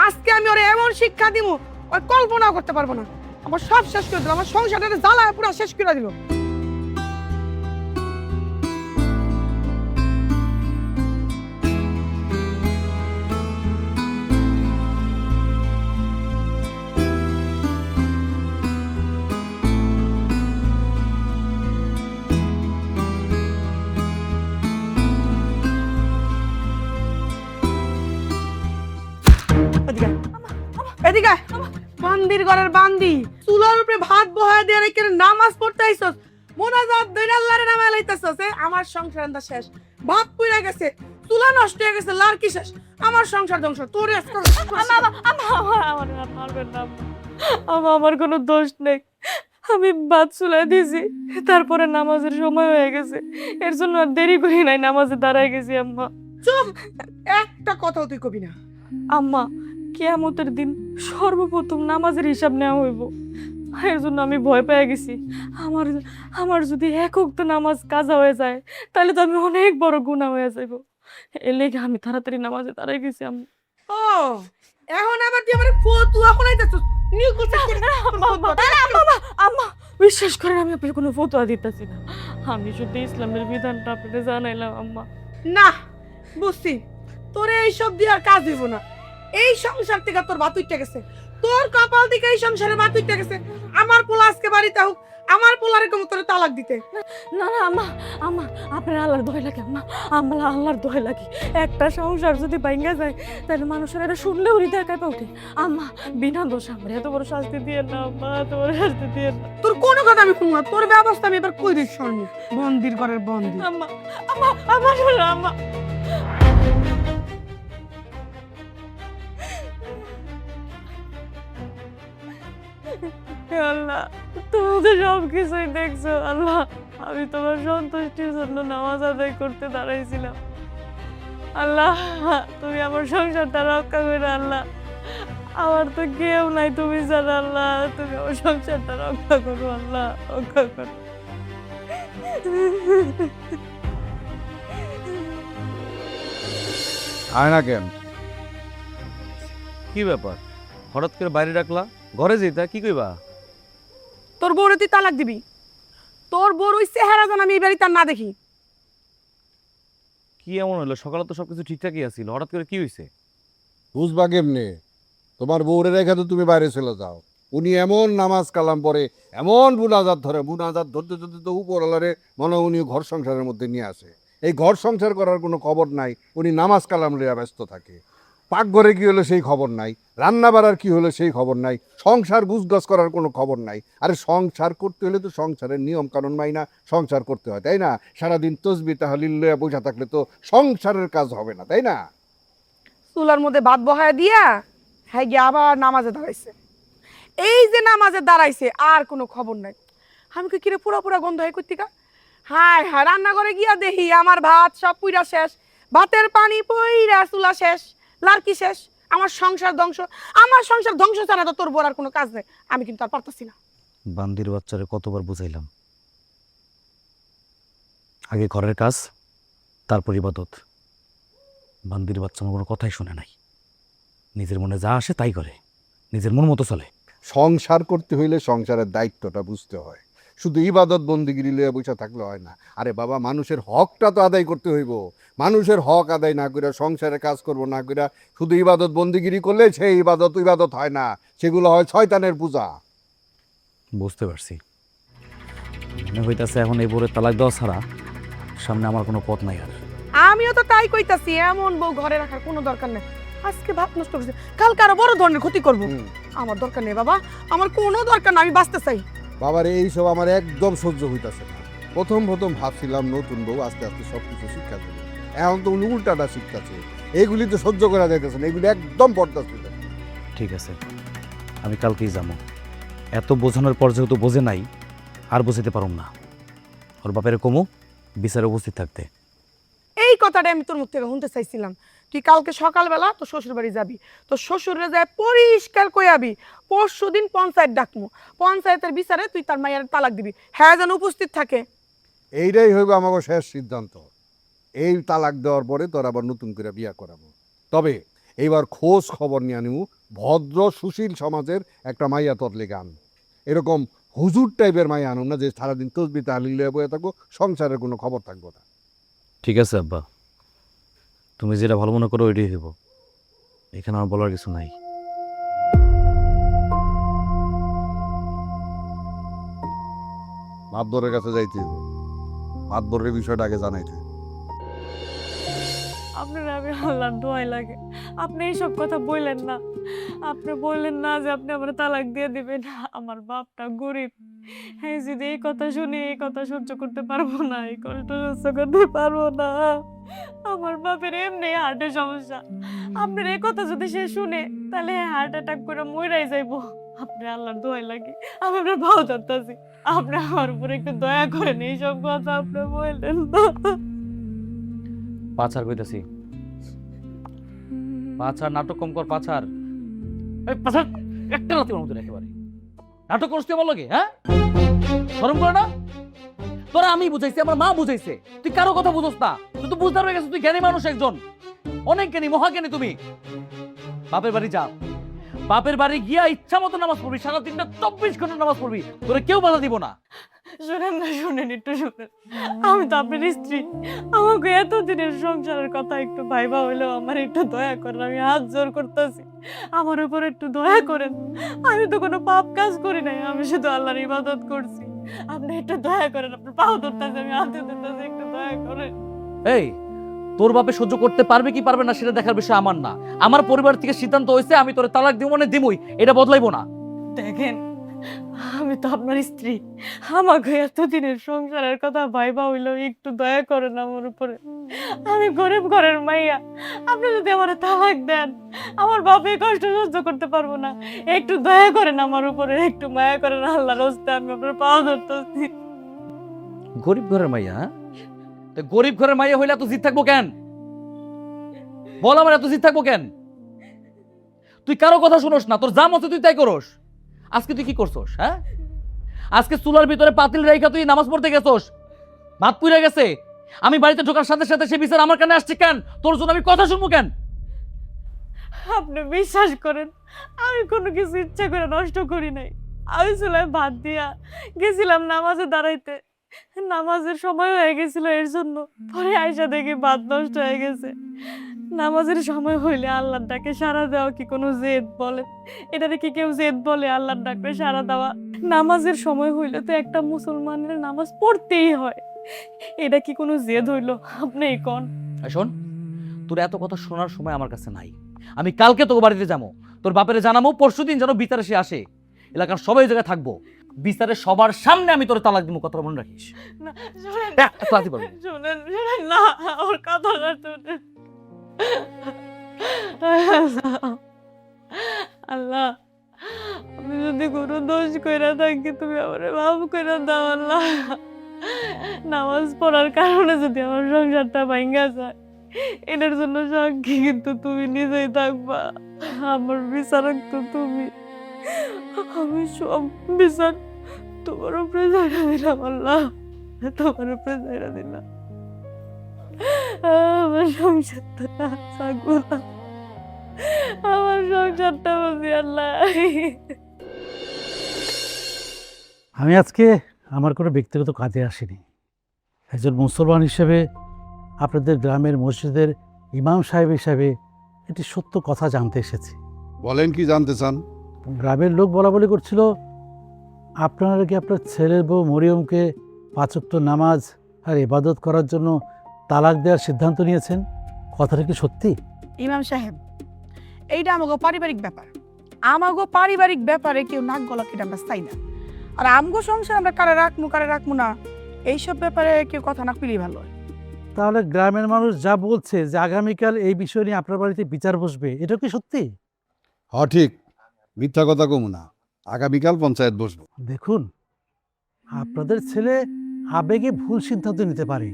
আজকে আমি ওরে এমন শিক্ষা দিব, ওই কল্পনাও করতে পারবো না। আমার সব শেষ করে দিল, আমার সংসারটা জ্বালায় পুরো শেষ করে দিল। এদিকে বান্দির ঘরের বান্দি, চুলার উপরে ভাত বহায় দিয়ে রেখে নামাজ পড়তে আইছস, মোনাজাত দইরা আল্লাহর নামে লাইতাছস। আমার সংসার শেষ। ভাত পুড়ে গেছে, চুলা নষ্ট হয়ে গেছে, লাড়কি শেষ, আমার সংসার ধ্বংস, তোর আমার কোনো দোষ নেই। আমি ভাত চুলায় দিয়েছি, তারপরে নামাজের সময় হয়ে গেছে, এর জন্য আর দেরি করি নাই, নামাজে দাঁড়ায় গেছি আম্মা। চুপ, একটা কথাও তুই কবি না। আম্মা, কিয়ামতের দিন সর্বপ্রথম নামাজের হিসাব নেওয়া হইব, এর জন্য আমি ভয় পেয়ে গেছি। আমার আমার যদি এক ওয়াক্ত নামাজ কাজা হয়ে যায়, তাহলে তো আমি অনেক বড় গুনাহ হয়ে যাইব। এর লেগে আমি তাড়াতাড়ি নামাজে দাঁড়াই গেছি আম্মা। ও, এখন আবার তুই আমার ফতুয়া শোনাইতেছিস? আম্মা, বিশ্বাস করেন আমি আপনাকে কোনো ফতোয়া দিতেছি না, আমি শুধু ইসলামের বিধানটা আপনাকে জানাইলাম আম্মা। না, বুঝছি, তোরে এইসব দিয়ে আর কাজ হইব না। এই সংসার থেকে তোর ভাত উঠে গেছে, তোর কপাল থেকে এই সংসারে ভাত উঠে গেছে। আমার পোলা আজকে বাড়িতে হোক, আমার পোলারে কেমন তোরে তালাক দিতে। না না আম্মা, আম্মা আপনার আল্লাহর দোহাই লাগে আম্মা, আমরা আল্লাহর দোহাই লাগে। একটা সংসার যদি ভাঙ্গা যায়, তাহলে মানুষের এটা শুনলেও হৃদয় কাঁপে ওঠে। আম্মা, বিনা দোষ আমার এত বড় শাস্তি দিয়ে না আম্মা, এত বড় শাস্তি দিয়ে না। তোর কোনো কথা আমি শুনবো না, তোর ব্যবস্থা আমি এবার কই দিস শুনবো। বন্দির ঘরের বন্দি। আম্মা, আম্মা, আম্মা শোনো আম্মা। হে আল্লাহ, তুমি তো সব কিছুই দেখছো আল্লাহ। আমি তোমার সন্তুষ্টির জন্য নামাজ আদায় করতে দাঁড়াইছিলাম। আল্লাহ, তুমি আমার সংসারটা রক্ষা করে আল্লাহ। আমার তো কেউ নাই তুমি জানো আল্লাহ, তুমি আমার সংসারটা রক্ষা করো আল্লাহ, রক্ষা করো। আয় না কেন? কি ব্যাপার, হঠাৎ করে বাইরে ডাকলা? ঘরে যেতা, কি কইবা? তোর বউরে তুই তালাক দিবি? তোর বউর ওই চেহারা যেন আমি এই বাড়িতে আর না দেখি। কি এমন হলো? সকালে তো সবকিছু ঠিকঠাকই আছিল, হঠাৎ করে কি হয়েছে? বুঝবা কেমনে? তোমার বউরে রেখে তো তুমি বাইরে চলে যাও। উনি এমন নামাজ কালাম পরে, এমন মুনাজাত ধরতে ধরতে তো উপরওয়ালারে মনে হয় উনি ঘর সংসারের মধ্যে নিয়ে আসে। এই ঘর সংসার করার কোনো খবর নাই, উনি নামাজ কালাম লইয়া ব্যস্ত থাকে। পাকঘরে কি হলো সেই খবর নাই, রান্না বাড়ার কি হলো সেই খবর নাই, সংসার গুছগাছ করার কোনো খবর নাই। আরে সংসার করতে হলে তো সংসারের নিয়ম কানুন মাইনা সংসার করতে হয়, তাই না? সারাদিন তসবিহ তাহলিল লইয়া বসে থাকলে তো সংসারের কাজ হবে না, তাই না? চুলার মধ্যে ভাত বহায় দিয়া হ্যাঁ গিয়ে আবার নামাজে দাঁড়াইছে। এই যে নামাজে দাঁড়াইছে আর কোনো খবর নাই। আমি কি কিরে পুরা পুরা গন্ধ হয় কর্তিকা? হায় হায়, রান্নাঘরে গিয়া দেখি আমার ভাত সব পুইরা শেষ, ভাতের পানি পইরা, চুলা শেষ, লাড়কি শেষ, আমার সংসার ধ্বংস। আমার সংসার ধ্বংস ছাড়া তো তোর বড় আর কোনো কাজ নেই। আমি কিন্তু আর পারতাছি না। বান্দির বাচ্চারে কতবার বুঝাইলাম, আগে ঘরের কাজ, তারপর ইবাদত। বান্দির বাচ্চা আমার কোনো কথাই শুনে নাই, নিজের মনে যা আসে তাই করে, নিজের মন মতো চলে। সংসার করতে হইলে সংসারের দায়িত্বটা বুঝতে হয়, শুধু ইবাদত বন্দিগিরি লইয়া বসে থাকলে হয় না। আরে বাবা, মানুষের হকটা তো আদায় করতে হইব। মানুষের হক আদায় না করে, সংসারে কাজ করব না করে শুধু ইবাদত বন্দিগিরি করলে সেই ইবাদত হয় না, সেগুলো হয় শয়তানের পূজা। বুঝতে পারছি, মনে হইতাছে এখন এই বোরের তালাক দেওয়া ছাড়া সামনে আমার কোনো পথ নাই আর। আমিও তো তাই কইতাছি, এমন বউ ঘরে রাখার কোনো দরকার নেই। আজকে ভাত নষ্ট করছে, কালকে আরো বড় ধরনের ক্ষতি করবো। আমার দরকার নেই বাবা, আমার কোনো দরকার না, আমি বাঁচতে চাই। বাবার এইসব আমার একদম সহ্য হইতাছে না। প্রথম ভাবছিলাম নতুন বউ আস্তে আস্তে সব কিছু শিক্ষা দেবে, এখন তো উনি উল্টাটা শিখতেছে। এইগুলি তো সহ্য করা যাইতেছে না, এগুলি একদম বরদাস্ত হইতেছে না। ঠিক আছে, আমি কালকেই যাবো। এত বোঝানোর পর যেহেতু বোঝে নাই, আর বুঝাতে পারুম না। ওর বাপের কমু বিচারে উপস্থিত থাকতে। এই কথাটা আমি তোর মুখ থেকে শুনতে চাইছিলাম। তুই কালকে সকালবেলা তোর শ্বশুর বাড়ি যাবি, তোর শ্বশুরে যায় পরিষ্কার কইয়াবি পরশু দিন পঞ্চায়েত ডাকমু, পঞ্চায়েতের বিচারে তুই তার মায়ের তালাক দিবি, হ্যাঁ যেন উপস্থিত থাকে। এইটাই হইব আমাকে শেষ সিদ্ধান্ত। এই তালাক দেওয়ার পরে তোর আবার নতুন করে বিয়া করাবো। তবে এইবার খোঁজ খবর নিয়ে আনিমু, ভদ্র সুশীল সমাজের একটা মাইয়া তোর লেগে আনবো। এরকম হুজুর টাইপের মাইয়া আনুম না যে সারাদিন তসবি তাহলিল লইয়া বইয়া থাকবো, সংসারের কোনো খবর থাকবো না। ঠিক আছে আব্বা, তুমি যেটা ভালো মনে করো ওইটাই হইব, এখানে আমার বলার কিছু নাই। মাতবরের কাছে যাইতে হইব, মাতবরের বিষয়টা আগে জানাইতে হইব। আপনার আমি আল্লাহর দোয়াই লাগে, আপনি এইসব কথা বললেন না। আপনি বললেন না যে আপনি আমার তালাক দিয়ে দিবেন। আমার বাপটা গরিব, হ্যাঁ যদি এই কথা শুনি এই কথা সহ্য করতে পারবো না, এই কষ্ট সহ্য করতে পারবো না। আমার বাপের এমনি হার্টের সমস্যা। আপনার এই কথা যদি সে শুনে তাহলে হার্ট অ্যাটাক করে মইরাই যাইবো। আপনি আল্লাহর দোয়াই লাগে, আমি আপনার ভাও ধরতেছি, আপনি আমার উপর একটু দয়া করেন, এইসব কথা আপনি বললেন তো। পাছার কইতাছি, পাছার নাটক কম কর, পাছার এই পাছার একটা রাতে মতো একেবারে নাটক করতে বল লাগে, হ্যাঁ শরম করে না? তোরা আমি বুঝাইছি, আমার মা বুঝাইছে, তুই কারো কথা বুঝোস না। তুই তো বুঝতে হয়ে গেছিস, তুই জ্ঞানী মানুষ একজন, অনেক জ্ঞানী, মহাজ্ঞানী তুমি। বাপের বাড়ি যা, বাপের বাড়ি গিয়া ইচ্ছা মতো নামাজ পড়বি, সারা দিনটা 24 ঘন্টা নামাজ পড়বি, তোরে কেউ বাধা দিব না। শুনেন না, শুনেন, একটু শুনেন। আমি তো আপনার স্ত্রী, আমাকে এতদিনের সংসারের কথা একটু ভাইবা হইলেও আমার একটু দয়া করেন, আমি হাত জোর করতেছি, আমার উপর একটু দয়া করেন। আমি তো কোনো পাপ কাজ করি নাই, আমি শুধু আল্লাহর ইবাদত করছি। আপনি একটু দয়া করেন, আপনার পাও ধরতেছি, আমি হাতে ধরতেছি, একটু দয়া করেন। এই তোর বাপে সহ্য করতে পারবে কি পারবে না সেটা দেখার বিষয় আমার না। আমার পরিবার থেকে সিদ্ধান্ত হয়েছে আমি তোরে তালাক দিব, মানে দিবই, এটা বদলাইবো না। দেখেন, আমি তো আপনার স্ত্রী, আমাকে এতদিনের সংসারের কথা ভাইবা হইলেও একটু দয়া করেন আমার উপরে। আমি গরিব ঘরের মাইয়া, আপনি যদি আমার তালাক দেন আমার বাপে কষ্ট সহ্য করতে পারবো না। একটু দয়া করেন আমার উপরে, একটু মায়া করেন, আল্লাহর রাস্তে আমি আপনার পাও ধরতেছি। গরিব ঘরের মাইয়া, হ্যাঁ? তো গরিব ঘরের মাইয়া হইলে এত জিদ থাকবো কেন? বল আমার এত জিদ থাকবো কেন? তুই কারো কথা শুনোস না, তোর যা মতো তুই তাই করস। আজকে তুই কি করছস? হ্যাঁ, আজকে চুলার ভিতরে পাতিল রাইখা তুই নামাজ পড়তে গেছস, ভাত পুড়ে গেছে, আমি বাড়িতে ঢোকার সাথে সাথে সে বিচার আমার কানে আসছে কেন? তোর জন্য আমি কথা শুনবো কেন? আপনি বিশ্বাস করেন, আমি কোনো কিছু ইচ্ছা করে নষ্ট করি নাই। আমি চুলায় ভাত দিয়া গেছিলাম নামাজে দাঁড়াইতে, নামাজের সময় হয়ে গেছিল, এর জন্য পরে আয়সা দেখি ভাত নষ্ট হয়ে গেছে। নামাজের সময় হইলে আল্লাহর ডাকে সাড়া দেওয়া কি কোনো জেদ বলে? এটারে কি কেউ জেদ বলে, আল্লাহর ডাকে সাড়া দেওয়া? নামাজের সময় হইলে তো একটা মুসলমানের নামাজ পড়তেই হয়, এটা কি কোনো জেদ হইলো? আপনি কোন? শোন, তোর এত কথা শোনার সময় আমার কাছে নাই। আমি কালকে তোর বাড়িতে যাবো, তোর বাপেরে জানাবো পরশুদিন যেন বিচারে সে আসে, এলাকার সবাই জায়গায় থাকবো, বিচারে সবার সামনে আমি তোর তালাক দিব, কথা মনে রাখিস। না, শুনেন, এত রাতে পারবি না। শুনেন, শুনেন না, আমার কথাটা শুনেন। আল্লাহ, আমি যদি কোনো দোষ কইরা থাকি তুমি আমারে মাফ কইরা দাও আল্লাহ। নামাজ পড়ার কারণে যদি আমার সংসারটা ভাঙ্গা যায়, এটার জন্য সাক্ষী কিন্তু তুমি নিজেই থাকবা। আমার বিচারক তো তুমি, আমি সব বিচার তোমার উপরে জায়গা দিলাম আল্লাহ, তোমার উপরে জায়গা দিলাম। আমার সংসারটা থাকবো না, আমার সংসারটা বুঝি আল্লাহ। আমি আজকে আমার কোনো ব্যক্তিগত কাজে আসিনি। একজন মুসলমান হিসেবে আপনাদের গ্রামের মসজিদের ইমাম সাহেব হিসাবে একটি সত্য কথা জানতে এসেছি। বলেন কি জানতে চান? গ্রামের লোক বলা বলি করছিল আপনারা কি আপনার ছেলের বউ মরিয়মকে 5 ওয়াক্ত নামাজ আর ইবাদত করার জন্য তালাক দেওয়ার সিদ্ধান্ত নিয়েছেন, কথাটা কি সত্যি? ইমাম সাহেব, এইটা আমাগো পারিবারিক ব্যাপার, আমাগো পারিবারিক ব্যাপারে কেউ নাক গলা কেটে আমরা চাই না। আর আমগো সংসার আমরা কারে রাখবো না, এইসব ব্যাপারে কেউ কথা না কইলেই ভালো হয়। তাহলে গ্রামের মানুষ যা বলছে যে আগামীকাল এই বিষয় নিয়ে আপনার বাড়িতে বিচার বসবে, এটা কি সত্যি? ঠিক, মিথ্যা কথা কমু না, আগামীকাল পঞ্চায়েত বসবো। দেখুন, আপনাদের ছেলে আবেগে ভুল সিদ্ধান্ত নিতে পারে,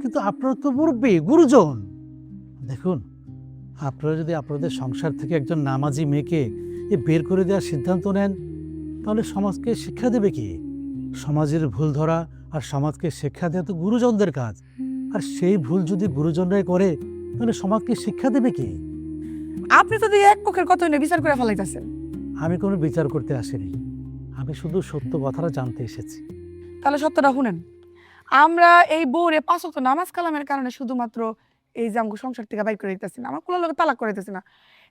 কিন্তু আপনারা তো মুরব্বী, গুরুজন। দেখুন, আপনারা যদি আপনাদের সংসার থেকে একজন নামাজি মেয়েকে বের করে দেওয়ার সিদ্ধান্ত নেন, তাহলে সমাজকে শিক্ষা দেবে কি? সমাজের ভুল ধরা আর সমাজকে শিক্ষা দেওয়া তো গুরুজনদের কাজ। আর সেই ভুল যদি গুরুজনরাই করে, তাহলে সমাজকে শিক্ষা দেবে কি? আপনি তো এক পক্ষের কথা নিয়ে বিচার করে ফেলাইতেছেন। আমি কোনো বিচার করতে আসিনি, আমি শুধু সত্য কথাটা জানতে এসেছি। তাহলে সত্যটা শুনেন, আমরা এই বউরে 5 ওয়াক্ত নামাজ কালামের কারণে শুধুমাত্র এই যে আমগো সংসার থেকে বাইর করে দিতেছি না, আমার কোনো লোক তালাক করে দিতেছি না।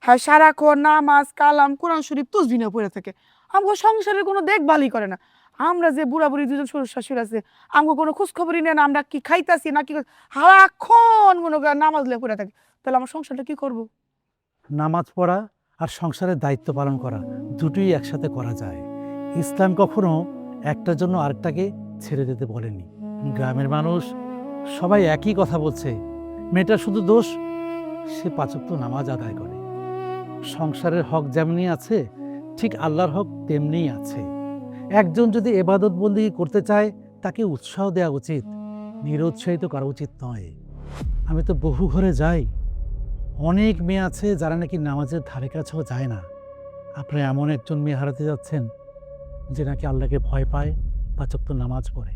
হ্যাঁ, সারাক্ষণ নামাজ কালাম কোরআন শরীফ তুসবিহ নিয়ে পড়ে থাকে, আমগো সংসারের কোনো দেখভালই করে না। আমরা যে বুড়া বুড়ি দুজন শ্বশুর শাশুড়ি আছে, আমগো কোনো খোঁজ খবরই নেই না, আমরা কি খাইতাছি না কি সারাক্ষণ মনে করেন নামাজ লিয়ে পড়ে থাকি, তাহলে আমার সংসারটা কি করবো? নামাজ পড়া আর সংসারের দায়িত্ব পালন করা দুটোই একসাথে করা যায়। ইসলাম কখনো একটার জন্য আরেকটাকে ছেড়ে দিতে বলেনি। গ্রামের মানুষ সবাই একই কথা বলছে মেয়েটা শুধু দোষ সে 5 ওয়াক্ত নামাজ আদায় করে। সংসারের হক যেমনি আছে ঠিক আল্লাহর হক তেমনিই আছে। একজন যদি ইবাদত বন্দেগী করতে চায় তাকে উৎসাহ দেওয়া উচিত, নিরুৎসাহিত করা উচিত নয়। আমি তো বহু ঘরে যাই, অনেক মেয়ে আছে যারা নাকি নামাজের ধারে কাছেও যায় না। আপনি এমন একজন মেয়ে হারাতে যাচ্ছেন যে নাকি আল্লাহকে ভয় পায়, 5 ওয়াক্ত নামাজ পড়ে।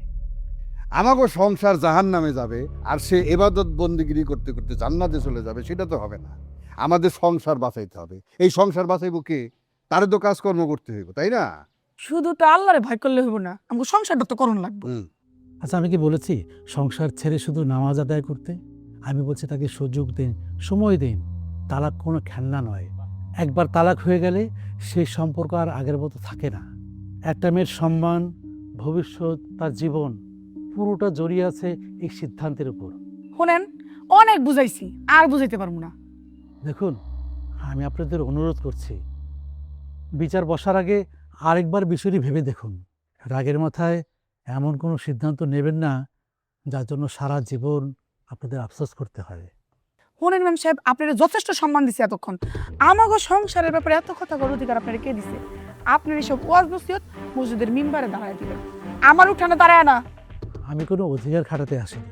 আমাকে সংসার জাহান্নামে যাবে আর সে এবাদত বন্দিগিরি করতে করতে জান্নাতে চলে যাবে, সেটা তো হবে না। আমাদের সংসার বাঁচাইতে হবে। এই সংসার বাঁচাইবো কে? তারে তো কাজকর্ম করতে হইব, তাই না? শুধু তো আল্লাহরে ভয় করলে হইব না, আমাকে সংসারটা তো করণ লাগবে। আচ্ছা, আমি কি বলেছি সংসার ছেড়ে শুধু নামাজ আদায় করতে? আমি বলছি তাকে সুযোগ দিন, সময় দিন। তালাক কোনো খেলনা নয়। একবার তালাক হয়ে গেলে সেই সম্পর্ক আর আগের মতো থাকে না। একটা মেয়ের সম্মান, ভবিষ্যৎ, তার জীবন পুরোটা জড়িয়ে আছে এই সিদ্ধান্তের উপর। শোনেন, অনেক বুঝাইছি, আর বুঝাইতে পারবো না। দেখুন, আমি আপনাদের অনুরোধ করছি, বিচার বসার আগে আরেকবার বিষয়টি ভেবে দেখুন। রাগের মাথায় এমন কোনো সিদ্ধান্ত নেবেন না যার জন্য সারা জীবন আপনাদের আফসোস করতে হয়। শোনেন ম্যাম সাহেব, আপনারা যথেষ্ট সম্মান দিছে এতক্ষণ। আমাকে সংসারের ব্যাপারে এত কথা বলার অধিকার আপনারা কে দিছে? আপনার এসব ওয়াজ নসিহত মসজিদের মিম্বারে দাঁড়ায় দিবেন, আমার উঠানে দাঁড়ায় না। আমি কোনো অধিকার খাটাতে আসিনি।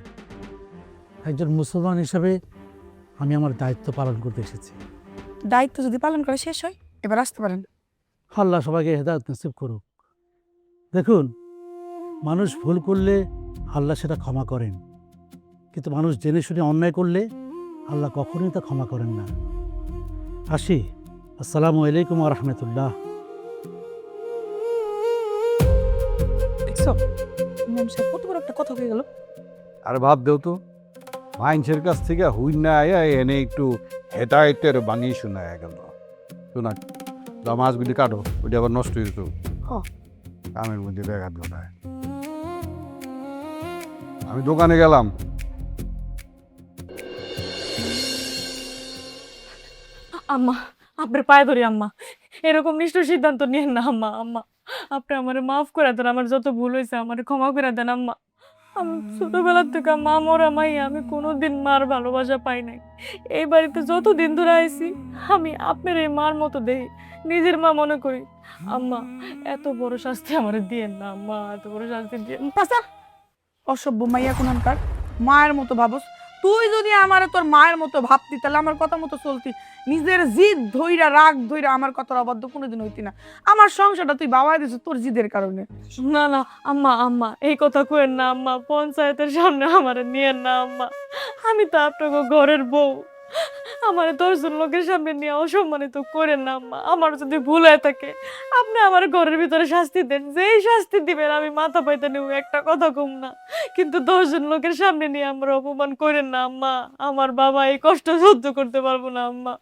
একজন মুসলমান হিসাবে আমি আমার দায়িত্ব পালন করতে এসেছি। দায়িত্ব যদি পালন করা শেষ হয়, এবার আসতে পারেন। আল্লাহ সবাইকে হেদায়েত নসিব করুক। দেখুন, মানুষ ভুল করলে আল্লাহ সেটা ক্ষমা করেন, কিন্তু মানুষ জেনে শুনে অন্যায় করলে আল্লাহ কখনোই তা ক্ষমা করেন না। আসি, আসসালামু আলাইকুম ওয়া রাহমাতুল্লাহ। দেখছো ম্যাম সাহেব কত বড় একটা কথা হয়ে গেল। আর ভাব দেও তো, মাইন্সের কাছ থেকে হুই না আয়া এনে একটু হেদায়েতের বাণী শোনায় গেল। শোনা মাছগুলি কাটো, ওইটা আবার নষ্ট হয়ে যেত। কামের মধ্যে ব্যাঘাত ঘটায়। আমি দোকানে গেলাম। আম্মা, আপনার পায়ে ধরি আম্মা, এরকম নিষ্ঠুর সিদ্ধান্ত নিয়েন না আম্মা। আম্মা, আপনি আমারে মাফ করে দেন, আমার যত ভুল হয়েছে আমারে ক্ষমা করে দেন আম্মা। আমি ছোটবেলার থেকে মা মরা মাইয়া, আমি কোনোদিন মার ভালোবাসা পাই নাই। এই বাড়িতে যতদিন ধরে আইছি আমি আপনার এই মার মতো দেখি, নিজের মা মনে করি। আম্মা, এত বড় শাস্তি আমারে দিয়েন না আম্মা, এত বড় শাস্তি দিয়েন না। পাশা অসভ্য মাইয়া কোনখানকার, মায়ের মতো ভাবস। তুই যদি আমার তোর মায়ের মতো ভাবতি তাহলে আমার কথা মতো চলতি। নিজের জিদ ধইরা, রাগ ধইরা আমার কথার অবাধ্য কোনোদিন হইতি না। আমার সংসারটা তুই বাবাই দিছিস তোর জিদের কারণে। না না আম্মা, আম্মা এই কথা কইেন না আম্মা, পঞ্চায়েতের সামনে আমারে নিয়েন না আম্মা। আমি তো আপনাকে ঘরের বউ, আমার 10 জন লোকের সামনে নিয়ে অসম্মানিত করেন না আম্মা। আমার যদি ভুল হয়ে থাকে আপনি আমার ঘরের ভিতরে শাস্তি দেন, যেই শাস্তি দিবেন আমি মাথা পাইতে নেব, একটা কথা কম না। কিন্তু 10 জন লোকের সামনে নিয়ে আমার অপমান করেন না আম্মা। আমার বাবা এই কষ্ট সহ্য করতে পারবো না আম্মা।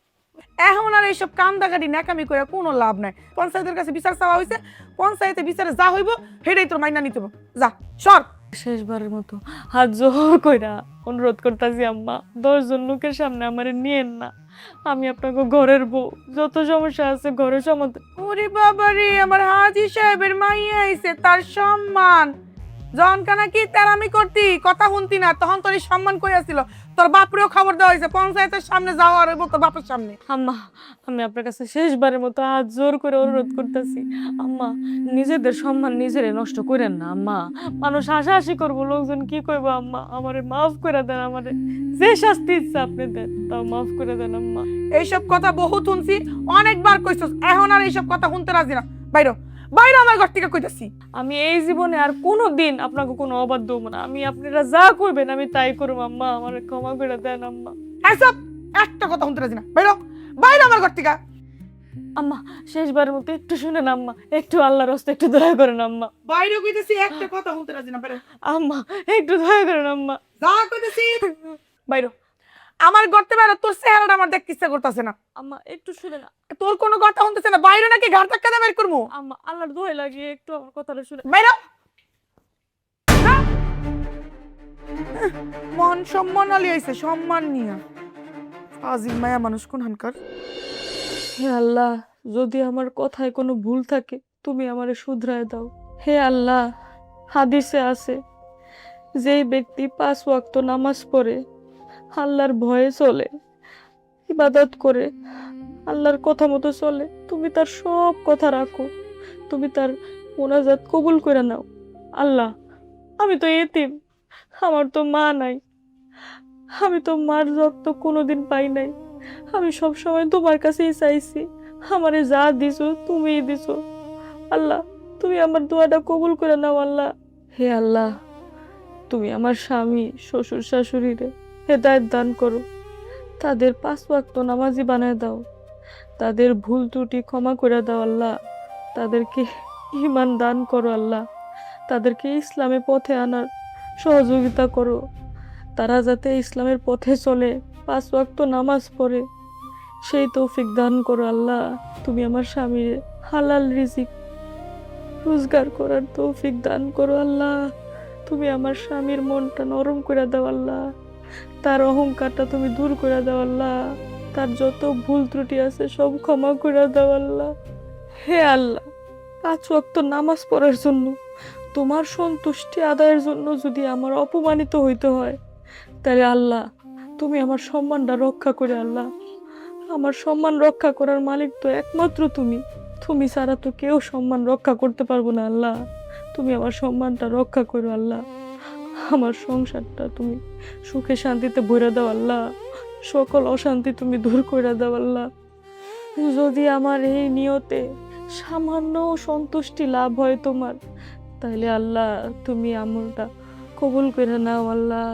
এখন আর এইসব কান্দাকাটি ন্যাকামি করে কোনো লাভ নাই। পঞ্চায়েতের কাছে বিচার চাওয়া হয়েছে, পঞ্চায়েতে বিচারে যা হইব সেটাই তোর মাইনা নিতে হবে। যা সর। শেষবারের মতো হাত জোর কইরা অনুরোধ করতেছি আম্মা, 10 জন লোকের সামনে আমারে নিয়েন না। আমি আপনাকে ঘরের বউ, যত সমস্যা আছে ঘরের সমাধান। ওরে বাবা রে, আমার হাজি সাহেবের মাইয়া আইছে, তার সম্মান। যখন কানা কি তেরামি করতি, কথা শুনতি না, তখন তোর এই সম্মান কই আসছিল? তোর বাপরেও খবর দেওয়া হয়েছে, পঞ্চায়েতের সামনে যাওয়া আর তোর বাপের সামনে। আম্মা, আমি আপনার কাছে শেষবারের মতো হাত জোর করে অনুরোধ করতেছি আম্মা, নিজেদের সম্মান নিজেরে নষ্ট করেন না আম্মা। মানুষ হাসাহাসি করবো, লোকজন কি কইবো আম্মা। আমারে মাফ করে দেন, আমারে যে শাস্তি ইচ্ছা আপনি দেন তাও মাফ করে দেন আম্মা। এইসব কথা বহুত শুনছি, অনেকবার কইছস, এখন আর এইসব কথা শুনতে রাজি না। বাইরো বাইরে আমার ঘর থেকে কইতাছি। আমি এই জীবনে আর কোনো দিন আপনাকে কোনো অবাধ্য হবো না। আমি আপনারা যা কইবেন আমি তাই করবো আম্মা, আমার ক্ষমা করে দেন আম্মা। এইসব একটা কথা শুনতে রাজি না। বাইরো বাইরে আমার ঘর থেকে। আম্মা, শেষবারের মতো একটু শুনেন আম্মা, একটু আল্লাহর রাস্তায় একটু দয়া করেন আম্মা। বাইরে কইতাছি, একটা কথা শুনতে রাজি না। বাইরে আম্মা, একটু দয়া করেন আম্মা। যা কইতাছি বাইরো আমার ঘর থেকে। বাইরে তোর চেহারাটা আমার দেখতে ইচ্ছা করতেছে না। আম্মা একটু শুনে না, তোর কোনো কথা শুনতেছে না। বাইরে নাকি ঘাট ধাক্কা দিয়ে বের করবো। আম্মা আল্লাহর দোহাই লাগিয়ে একটু আমার কথাটা শুনে। বাইরে মান সম্মান আলি আইছে, সম্মান নিয়া আজিম মায়া মানুষ কোনখানকার। হে আল্লাহ, যদি আমার কথায় কোনো ভুল থাকে তুমি আমারে শুধরায় দাও। হে আল্লাহ, হাদিসে আছে যেই ব্যক্তি 5 ওয়াক্ত নামাজ পড়ে আল্লাহর ভয়ে চলে, ইবাদত করে, আল্লাহর কথা মতো চলে, তুমি তার সব কথা রাখো, তুমি তার মোনাজাত কবুল করে নাও। আল্লাহ, আমি তো এতিম, আমার তো মা নাই, আমি তো মার যত্ন কোনোদিন পাই নাই, আমি সব সময় তোমার কাছেই চাইছি, আমারে যা দিছো তুমিই দিছো। আল্লাহ, তুমি আমার দোয়াটা কবুল করে নাও। আল্লাহ, হে আল্লাহ, তুমি আমার স্বামী শ্বশুর শাশুড়িরে হেদায়েত দান করো, তাদের 5 ওয়াক্ত নামাজি বানায় দাও, তাদের ভুল ত্রুটি ক্ষমা করে দাও। আল্লাহ, তাদেরকে ঈমান দান করো। আল্লাহ, তাদেরকে ইসলামের পথে আনার সহযোগিতা করো, তারা যাতে ইসলামের পথে চলে, 5 ওয়াক্ত নামাজ পড়ে, সেই তৌফিক দান করো। আল্লাহ, তুমি আমার স্বামীর হালাল রিজিক রোজগার করার তৌফিক দান করো। আল্লাহ, তুমি আমার স্বামীর মনটা নরম করে দাও। আল্লাহ, তার অহংকারটা তুমি দূর করে দাও। আল্লাহ, তার যত ভুল ত্রুটি আছে সব ক্ষমা করে দাও। আল্লাহ, হে আল্লাহ, 5 ওয়াক্ত নামাজ পড়ার জন্য, তোমার সন্তুষ্টি আদায়ের জন্য যদি আমার অপমানিত হইতে হয়, তাহলে আল্লাহ, তুমি আমার সম্মানটা রক্ষা করে। আল্লাহ, আমার সম্মান রক্ষা করার মালিক তো একমাত্র তুমি, তুমি ছাড়া তো কেউ সম্মান রক্ষা করতে পারবো না। আল্লাহ, তুমি আমার সম্মানটা রক্ষা করো। আল্লাহ, আমার সংসারটা তুমি সুখে শান্তিতে ভরে দাও। আল্লাহ, সকল অশান্তি তুমি দূর করে দাও। আল্লাহ, যদি আমার এই নিয়তে সামান্য সন্তুষ্টি লাভ হয় তোমার, তাহলে আল্লাহ, তুমি আমলটা কবুল করে নাও। আল্লাহ,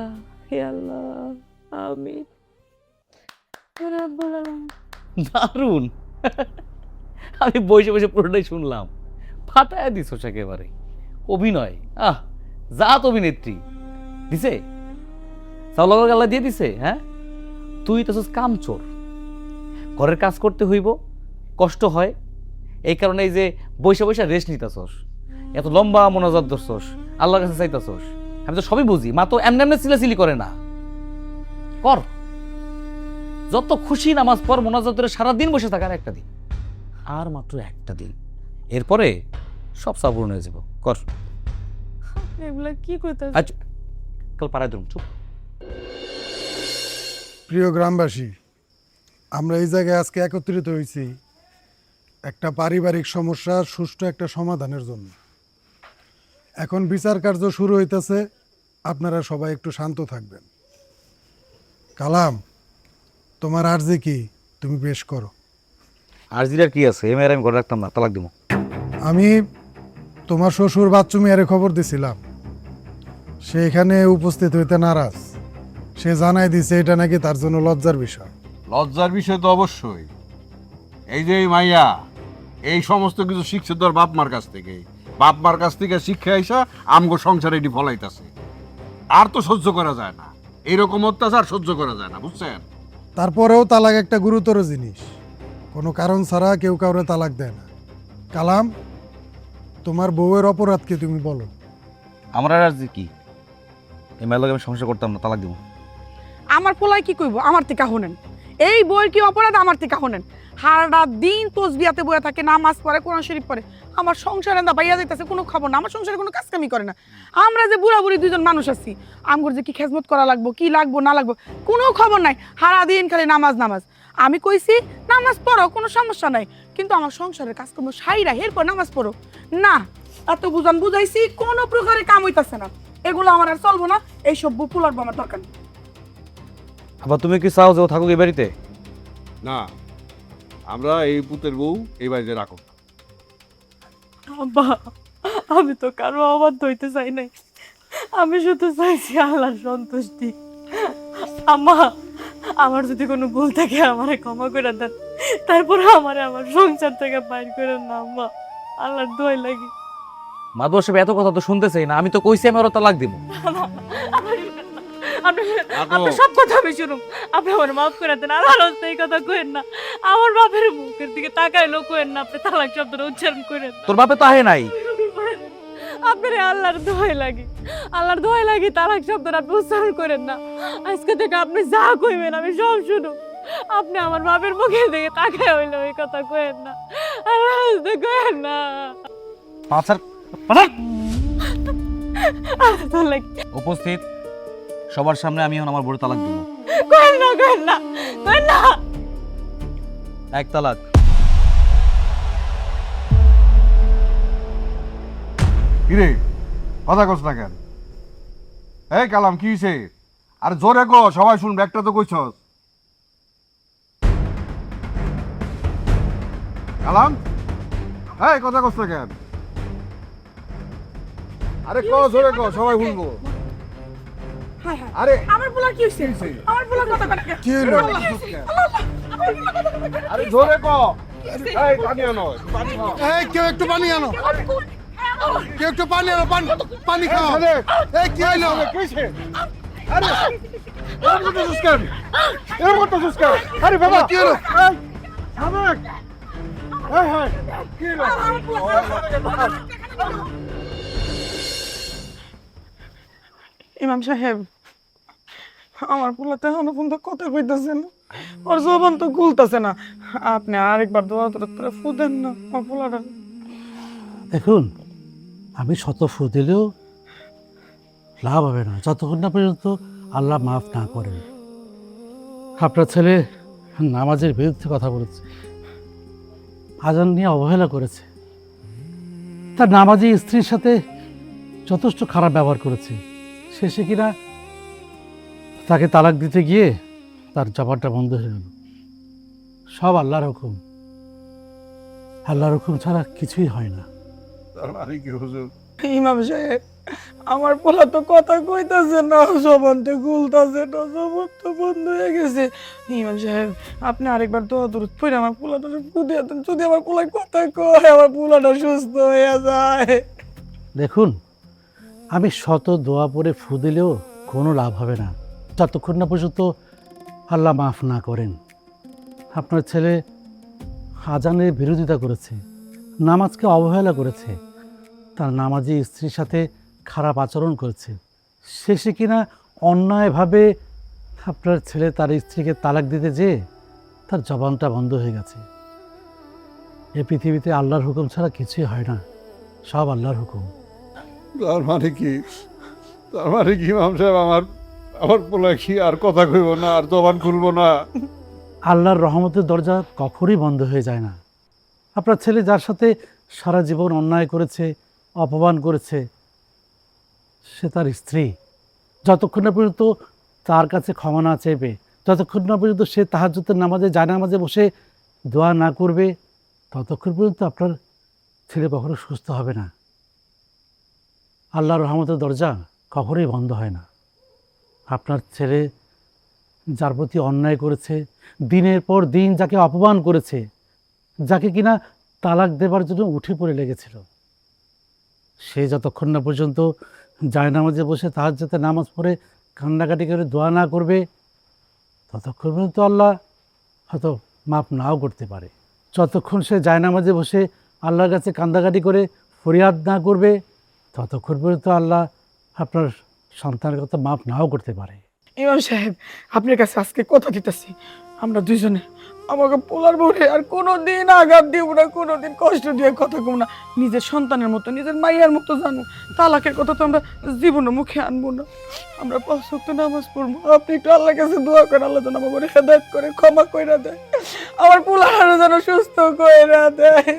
হে আল্লাহ, আমিন। রাব্বুল আলামিন। দারুণ। আমি বসে বসে পুরোটাই শুনলাম, ফাটায় দিছ একেবারে অভিনয়। জাত অভিনেত্রী দিছে, চাউলার গালা দিয়ে দিছে। হ্যাঁ, তুই তো কাম চোর, ঘরের কাজ করতে হইব, কষ্ট হয়, এই কারণে এই যে বৈশা বৈশা রেস্ট নিতেছস, এত লম্বা মোনাজাত ধরছস, আল্লাহর কাছে চাইতেছস। আমি তো সবই বুঝি, মা তো এমনি এমনি চিলাচিলি করে না, কর যত খুশি নামাজ পড়, মোনাজাত ধরে সারাদিন বসে থাকার একটা দিন, আর মাত্র একটা দিন, এরপরে সব সাপূর্ণ হয়ে যাব। কর। এগুলা কি কইতা? আচ্ছা, কাল পাড়ায় ধরুন। চুপ। প্রিয় গ্রামবাসী, আমরা এই জায়গায় আজকে একত্রিত হয়েছি একটা পারিবারিক সমস্যার সুষ্ঠু একটা সমাধানের জন্য। এখন বিচার কার্য শুরু হইতেছে, আপনারা সবাই একটু শান্ত থাকবেন। কালাম, তোমার আর্জি কি, তুমি পেশ করো। আর জিরার কি আছে, এম আমি ঘরে রাখতাম না, তালাক দিব। আমি তোমার শ্বশুর বাচ্চু মিয়ারে খবর দিছিলাম, সে এখানে উপস্থিত হইতে নারাজ। সে জানাই দিছে এটা নাকি তার জন্য লজ্জার বিষয়। লজ্জার বিষয় তো অবশ্যই। এই যে এই মাইয়া এই সমস্ত কিছু শিখছে তোর বাপ মার কাছ থেকে, বাপ মার কাছ থেকে শিক্ষা আইসা আমগো সংসারে এটি ফলাইতাছে। আর তো সহ্য করা যায় না, এইরকম অত্যাচার সহ্য করা যায় না, বুঝছেন? তারপরেও তালাক একটা গুরুতর জিনিস, কোনো কারণ ছাড়া কেউ কাউরে তালাক দেয় না। কালাম, তোমার বউয়ের অপরাধ কি তুমি বলো। আমার আর যে কি, এই মেয়ের আমি সংসার করতাম না, তালাক দিব। আমার পোলাই কি কইব, আমার থেকে হনেন। এই বইয়ের কি অপরাধ, আমার থেকে হনেন। সারাটা দিন তসবিয়াতে বয়ে থাকে, নামাজ পড়ে, কোরআন শরীফ পড়ে, আমার সংসারে না বাইয়া যাইতেছে কোনো খবর না, আমার সংসারে কোনো কাজকামি করে না। আমরা যে বুড়া বুড়ি দুজন মানুষ আছি, আমগর যে কি খেজমত করা লাগবো, কি লাগবো না লাগবো, কোনো খবর নাই। সারাদিন খালি নামাজ নামাজ। আমি কইছি নামাজ পড়ো, কোনো সমস্যা নাই, কিন্তু আমার সংসারের কাজকর্ম সাইরা এরপর নামাজ পড়ো না। এত বুঝান বুঝাইছি, কোনো প্রকারে কাম হইতাছে না। এগুলো আমার আর চলবো না, এইসব বুপুলার আমার দরকার নেই। আবার তুমি কি চাও যে ও থাকুক এই বাড়িতে? না, আমরা এই পুতের বউ এই বাড়িতে রাখো। আব্বা, আমি তো কারো অবাধ্য হইতে চাই নাই, আমি শুধু চাইছি আল্লাহর সন্তুষ্টি। আম্মা, আমার যদি কোনো ভুল থাকে আমারে ক্ষমা করে দেন, তারপরে আমারে আমার সংসার থেকে বাইর করেন না আম্মা, আল্লাহর দোয়াই লাগি। মাদুয়া সাহেব এত কথা তো শুনতে চাই না, আমি তো কইছি আমি ওরা তালাক দিব। আপনি সব কথা আমি শুনুম, আপনি আমার মাফ করে দেন, আর এই কথা কইেন না, আমার বাপের মুখের দিকে তাকাইলেও কইেন না, আপনি তালাক শব্দটা উচ্চারণ করেন না। তোর বাপে তো আহে নাই। আপনার আল্লাহর দোহাই লাগি, আল্লাহর দোহাই লাগি, তালাক শব্দটা আপনি উচ্চারণ করেন না। আজকে থেকে আপনি যা কইবেন আমি সব শুনুম, আপনি আমার বাপের মুখের দিকে তাকাই হইলে ওই কথা কইেন না, আল্লাহ কইেন না। উপস্থিত সবার সামনে আমি এখন আমার বড় তালাক দিব। করেন না করেন না করেন না। এক তালাক। কিরে কথা কস না কেন? এই কালাম কি হইছে? আর জোরে কো, সবাই শুনবে, একটা তো কইছস। কালাম, এই কথা কস না কেন? আরে ক, জোরে ক, সবাই শুনবো। আরে আমার পোলা কি হইছে? আমার পোলা কথা কয় না কেন? কি হলো? আরে জোরে ক। এই পানি আনো, পানি খাও। এই কেউ একটু পানি আনো, কেউ একটু পানি আনো, পানি খাও। এই কি হলো? আরে এরকম করতেছিস কেন? এরকম করতেছিস কেন? আরে বাবা কি হলো? এই, থামেন। এই, এই, কি হলো? ইমাম সাহেব, আমার পোলা তো এখনো পর্যন্ত কথা কইতাছে না, ওর জবান তো খুলতাছে না। আপনি আরেকবার দোয়া করে ফুদেন না আমার পোলাটা। দেখুন, আমি শত ফু দিলেও লাভ হবে না যতক্ষণ না পর্যন্ত আল্লাহ মাফ না করেন। আপনার ছেলে নামাজের বিরুদ্ধে কথা বলেছে, আজান নিয়ে অবহেলা করেছে, তার নামাজি স্ত্রীর সাথে যথেষ্ট খারাপ ব্যবহার করেছে। শেষে কিনা তাকে তালাক দিতে গিয়ে তার জবানটা বন্ধ হয়ে গেল। সব আল্লাহর হুকুম, আল্লাহর হুকুম ছাড়া কিছুই হয় না। তার মানে কি হুজুর? ইমাম সাহেব, আমার পোলা তো কথা কইতাছে না, জবান তো খুলতাছে না, জবান তো বন্ধ হয়ে গেছে। ইমাম সাহেব, আপনি আরেকবার দোয়া দরুদ পড়ে আমার পোলাটা ফুদিয়ে দেন। যদি আমার পোলা কথা কয়, আমার পোলাটা সুস্থ হয়ে যায়। দেখুন, আমি শত দোয়া পড়ে ফু দিলেও কোনো লাভ হবে না যতক্ষণ না পর্যন্ত আল্লাহ মাফ না করেন। আপনার ছেলে আজানের বিরোধিতা করেছে, নামাজকে অবহেলা করেছে, তার নামাজি স্ত্রীর সাথে খারাপ আচরণ করেছে। শেষে কিনা অন্যায়ভাবে আপনার ছেলে তার স্ত্রীকে তালাক দিতে যেয়ে তার জবানটা বন্ধ হয়ে গেছে। এই পৃথিবীতে আল্লাহর হুকুম ছাড়া কিছুই হয় না, সব আল্লাহর হুকুম। তার মানে কি, তার মানে কি ইমাম সাহেব, আমার পোলা কি আর কথা কইব না, আর জবান খুলবো না? আল্লাহর রহমতের দরজা কখনই বন্ধ হয়ে যায় না। আপনার ছেলে যার সাথে সারা জীবন অন্যায় করেছে, অপমান করেছে, সে তার স্ত্রী। যতক্ষণ না পর্যন্ত তার কাছে ক্ষমা না চাইবে, যতক্ষণ না পর্যন্ত সে তাহাজ্জুদের নামাজে জায়নামাজে বসে দোয়া না করবে, ততক্ষণ পর্যন্ত আপনার ছেলে কখনো সুস্থ হবে না। আল্লাহর রহমতের দরজা কখনোই বন্ধ হয় না। আপনার ছেলে যার প্রতি অন্যায় করেছে, দিনের পর দিন যাকে অপমান করেছে, যাকে কিনা তালাক দেবার জন্য উঠে পড়ে লেগেছিল, সে যতক্ষণ না পর্যন্ত জায়নামাজে বসে তাহাজ্জুদে নামাজ পড়ে কান্নাকাটি করে দোয়া না করবে, ততক্ষণ পর্যন্ত আল্লাহ হয়তো মাফ নাও করতে পারে। যতক্ষণ সে জায়নামাজে বসে আল্লাহর কাছে কান্দাকাটি করে ফরিয়াদ না করবে, ততক্ষণ পর্যন্ত আল্লাহ আপনার সন্তানের কথা মাফ নাও করতে পারে। ইমাম সাহেব, আপনার কাছে আজকে কথা দিতেছি, আমরা দুইজনে আমাকে পোলার বউরে আর কোনোদিন আঘাত দিব না, কোনোদিন কষ্ট দিয়ে কথা কম না, নিজের সন্তানের মতো, নিজের মাইয়ার মতো জানো। তালাকের কথা তো আমরা জীবনে মুখে আনবো না। আমরা 5 ওয়াক্ত নামাজ পড়বো। আপনি একটু আল্লাহর কাছে দোয়া করেন, আল্লাহ যেন আমাকে হেদায়েত করে ক্ষমা কইরা দেয়, আমার পোলার যেন সুস্থ কইরা দেয়।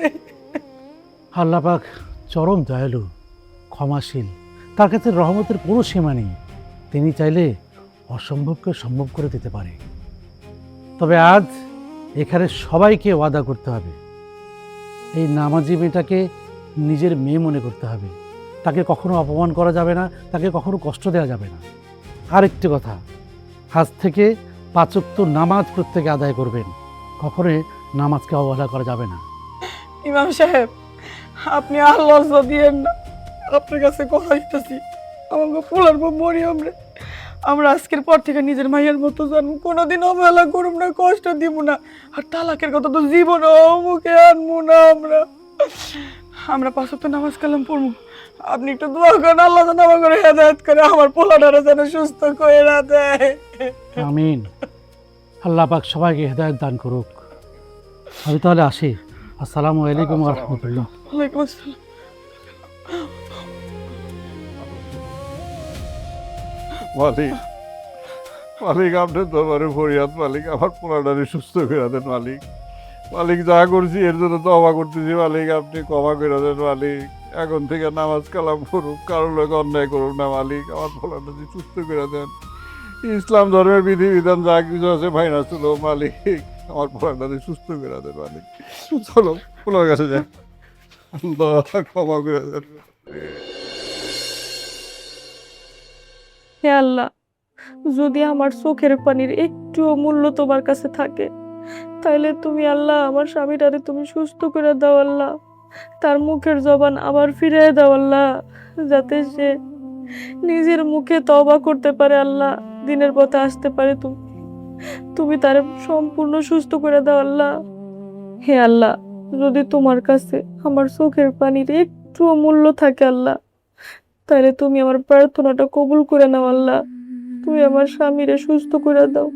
আল্লাহ পাক চরম দয়ালু, ক্ষমাশীল, তার কাছে রহমতের কোনো সীমা নেই। তিনি চাইলে অসম্ভবকে সম্ভব করে দিতে পারে। তবে আজ এখানে সবাইকে ওয়াদা করতে হবে, এই নামাজি মেয়েটাকে নিজের মেয়ে মনে করতে হবে, তাকে কখনো অপমান করা যাবে না, তাকে কখনো কষ্ট দেওয়া যাবে না। আরেকটি কথা, আজ থেকে 5 ওয়াক্ত নামাজ প্রত্যেকে আদায় করবেন, কখনোই নামাজকে অবহেলা করা যাবে না। ইমাম সাহেব, আপনি আল্লাহর দিয়েন না, আপনার কাছে কথা দিতেছি, আমাকে পোলার বউ মরিয়ম রে আমরা আজকের পর থেকে নিজের মায়ের মতো জানবো, কোনোদিন অবহেলা করব না, কষ্ট দিব না। আর তালাকের কথা তো জীবন মুখে আনবো না। আমরা 5 ওয়াক্ত নামাজ কালাম পড়বো। আপনি একটু দোয়া করেন, আল্লাহ যেন আমাকে হেদায়েত করে, আমার পোলাটারে যেন সুস্থ কইরা দেয়। আমিন। আল্লাহ পাক সবাইকে হেদায়েত দান করুক। আমি তাহলে আসি। আসসালামু আলাইকুম ওয়া রাহমাতুল্লাহ। ওয়ালাইকুম আসসালাম। ওয়ালি, মালিক আপনি তোমার ফরিয়াদ মালিক, আমার পোলাটারে সুস্থ করে দেন মালিক। মালিক যা করছি এর জন্য তওবা করতেছি মালিক, আপনি ক্ষমা করে দেন মালিক। এখন থেকে নামাজ কালাম করুক, কারোর লোক অন্যায় করুক না মালিক। আমার পোলাটাকে সুস্থ করে দেন। ইসলাম ধর্মের বিধিবিধান যা কিছু আছে ভাইনা চলো মালিক, আমার পোলাটাকে সুস্থ করে দেন মালিক। চলো পোলার কাছে যাই, আল্লাহ ক্ষমা করে দেন। হে আল্লাহ, যদি আমার চোখের পানির একটুও মূল্য তোমার কাছে থাকে, তাইলে তুমি আল্লাহ আমার স্বামীটারে তুমি সুস্থ করে দাও আল্লাহ। তার মুখের জবান আবার ফিরে দাও আল্লাহ, যাতে সে নিজের মুখে তওবা করতে পারে আল্লাহ, দিনের পথে আসতে পারে। তুমি তার সম্পূর্ণ সুস্থ করে দাও আল্লাহ। হে আল্লাহ, যদি তোমার কাছে আমার চোখের পানির একটুও মূল্য থাকে আল্লাহ, তাহলে তুমি আমার প্রার্থনাটা কবুল করে নাও আল্লাহ। তুমি আমার স্বামীরে সুস্থ করে দাও,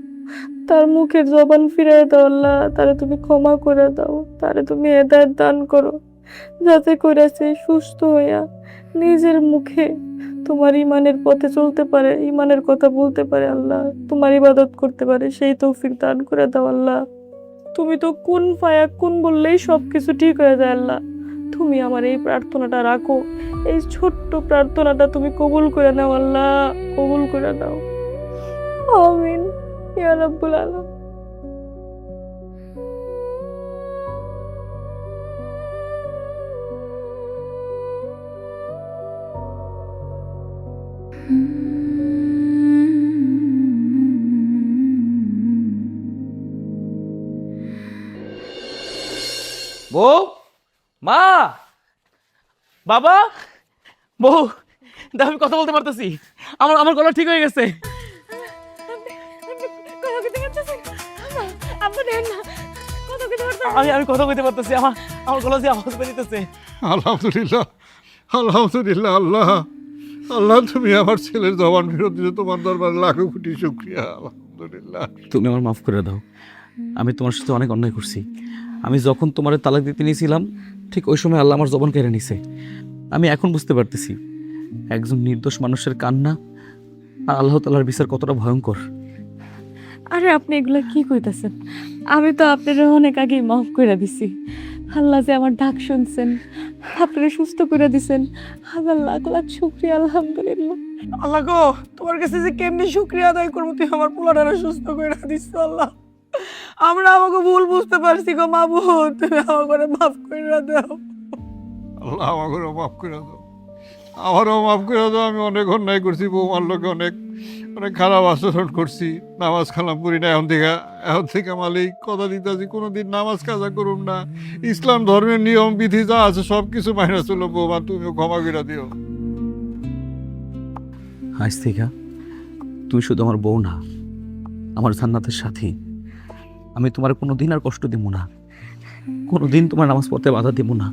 তার মুখের জবান ফিরিয়ে দাও আল্লাহ। তারে তুমি ক্ষমা করে দাও, তারে তুমি হেদায়েত দান করো, যাতে করে সে সুস্থ হইয়া নিজের মুখে তোমার ইমানের পথে চলতে পারে, ইমানের কথা বলতে পারে আল্লাহ, তোমার ইবাদত করতে পারে, সেই তৌফিক দান করে দাও আল্লাহ। তুমি তো কুন ফায়া কুন বললেই সবকিছু ঠিক হয়ে যায় আল্লাহ। তুমি আমার এই প্রার্থনাটা রাখো, এই ছোট্ট প্রার্থনাটা তুমি কবুল করে নাও আল্লাহ, কবুল করে নাও। আমিন ইয়া রাব্বুল আলামিন। বউ, মা, বাবা, বউ, দেখো আমি কথা বলতে পারতেছি, আমার আমার গলা ঠিক হয়ে গেছে। আমি কথা কইতে পারতেছি, আমার গলা দিয়ে আওয়াজ বেরিতেছে। আলহামদুলিল্লাহ, আলহামদুলিল্লাহ। আল্লাহ, আল্লাহ তুমি আমার ছেলের জবান ফেরত দিলে, তোমার দরবারে লাখো কোটি শুকরিয়া। আলহামদুলিল্লাহ। তুমি আমার মাফ করে দাও, আমি তোমার সাথে অনেক অন্যায় করছি। আমি যখন তোমার তালাক দিতে নিয়েছিলাম, ঠিক ওই সময় আল্লাহ আমার জবান কেড়ে নিছে। আমি এখন বুঝতে পারতেছি একজন নির্দোষ মানুষের কান্না আর আল্লাহ তাআলার বিচার কতটা ভয়ঙ্কর। আরে আপনি এগুলা কি কইতাছেন? আমি তো আপনার অনেক আগেই মাফ করে দিছি। আল্লাহ যে আমার ডাক শুনছেন, আপনারা সুস্থ করে দিছেন, হাজার লাখ লাখ শুকরিয়া। আলহামদুলিল্লাহ। আল্লাহ গো, তোমার কাছে যে কেমনি শুকরিয়া আদায় করবো, তুমি আমার পোলাটারে সুস্থ করে দিচ্ছ আল্লাহ। আমরা আমাকে ভুল বুঝতে পারছি গো মাবুদ, তুমি আমাকে মাফ করে দাও। আল্লাহ আমাকেও মাফ করে দাও, আমারও মাফ করে দাও। আমি অনেক অন্যায় করছি, বৌমার লোকে অনেক অনেক খারাপ আচরণ করছি, নামাজ কালাম করি না। এখন থেকে মালিক কথা দিতেছি, কোনোদিন নামাজ কাজা করুম না। ইসলাম ধর্মের নিয়ম বিধি যা আছে সব কিছু মাইনা চলো বৌমা, তুমিও ক্ষমা করে দিও। আজ থেকে তুমি শুধু আমার বউ না, আমার জান্নাতের সাথী। আমি তোমার কোনোদিন আর কষ্ট দিব না, কোনোদিন তোমার নামাজ পড়তে বাধা দেব না।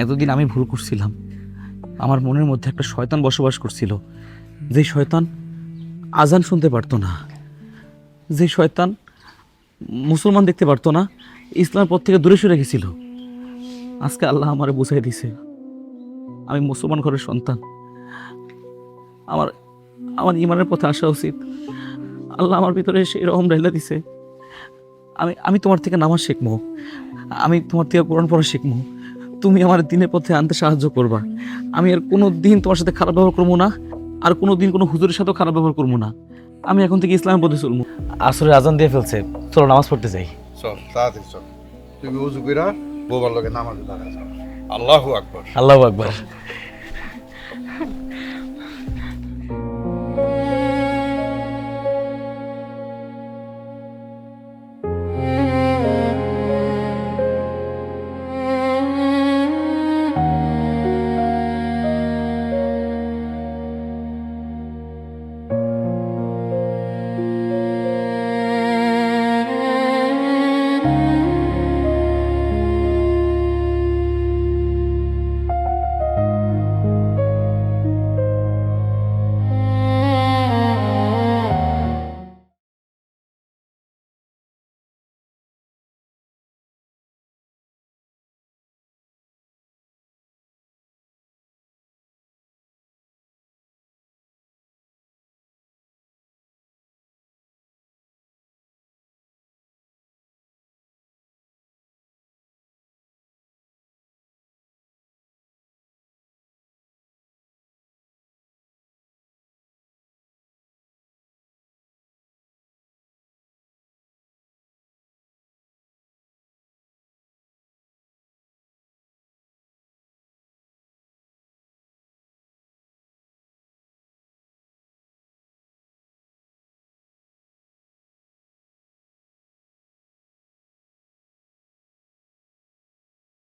এতদিন আমি ভুল করছিলাম, আমার মনের মধ্যে একটা শয়তান বসবাস করছিল, যে শয়তান আজান শুনতে পারতো না, যে শয়তান মুসলমান দেখতে পারতো না, ইসলামের পথ থেকে দূরে সরে গেছিল। আজকে আল্লাহ আমারে বুঝাই দিছে আমি মুসলমান ঘরের সন্তান, আমার আমার ইমানের পথে আসা উচিত। আল্লাহ আমার ভিতরে সেই রকম ঢেলে দিছে। আমি তোমার থেকে নামাজ শিখবো, আমি তোমার থেকে কোরআন পড়া শিখবো, তুমি আমার দিনের পথে আনতে সাহায্য করবা। আমি আর কোনো দিন তোমার সাথে খারাপ ব্যবহার করবো না, আর কোনো দিন কোনো হুজুরের সাথেও খারাপ ব্যবহার করবো না। আমি এখন থেকে ইসলামের পথে চলবো। আসরে আজান দিয়ে ফেলছে, চলো নামাজ পড়তে যাই। চল তাড়াতাড়ি চল, তুমি উজু কইরা বৌমার লগে নামাজে দাঁড়া। আল্লাহু আকবার। আল্লাহু আকবার।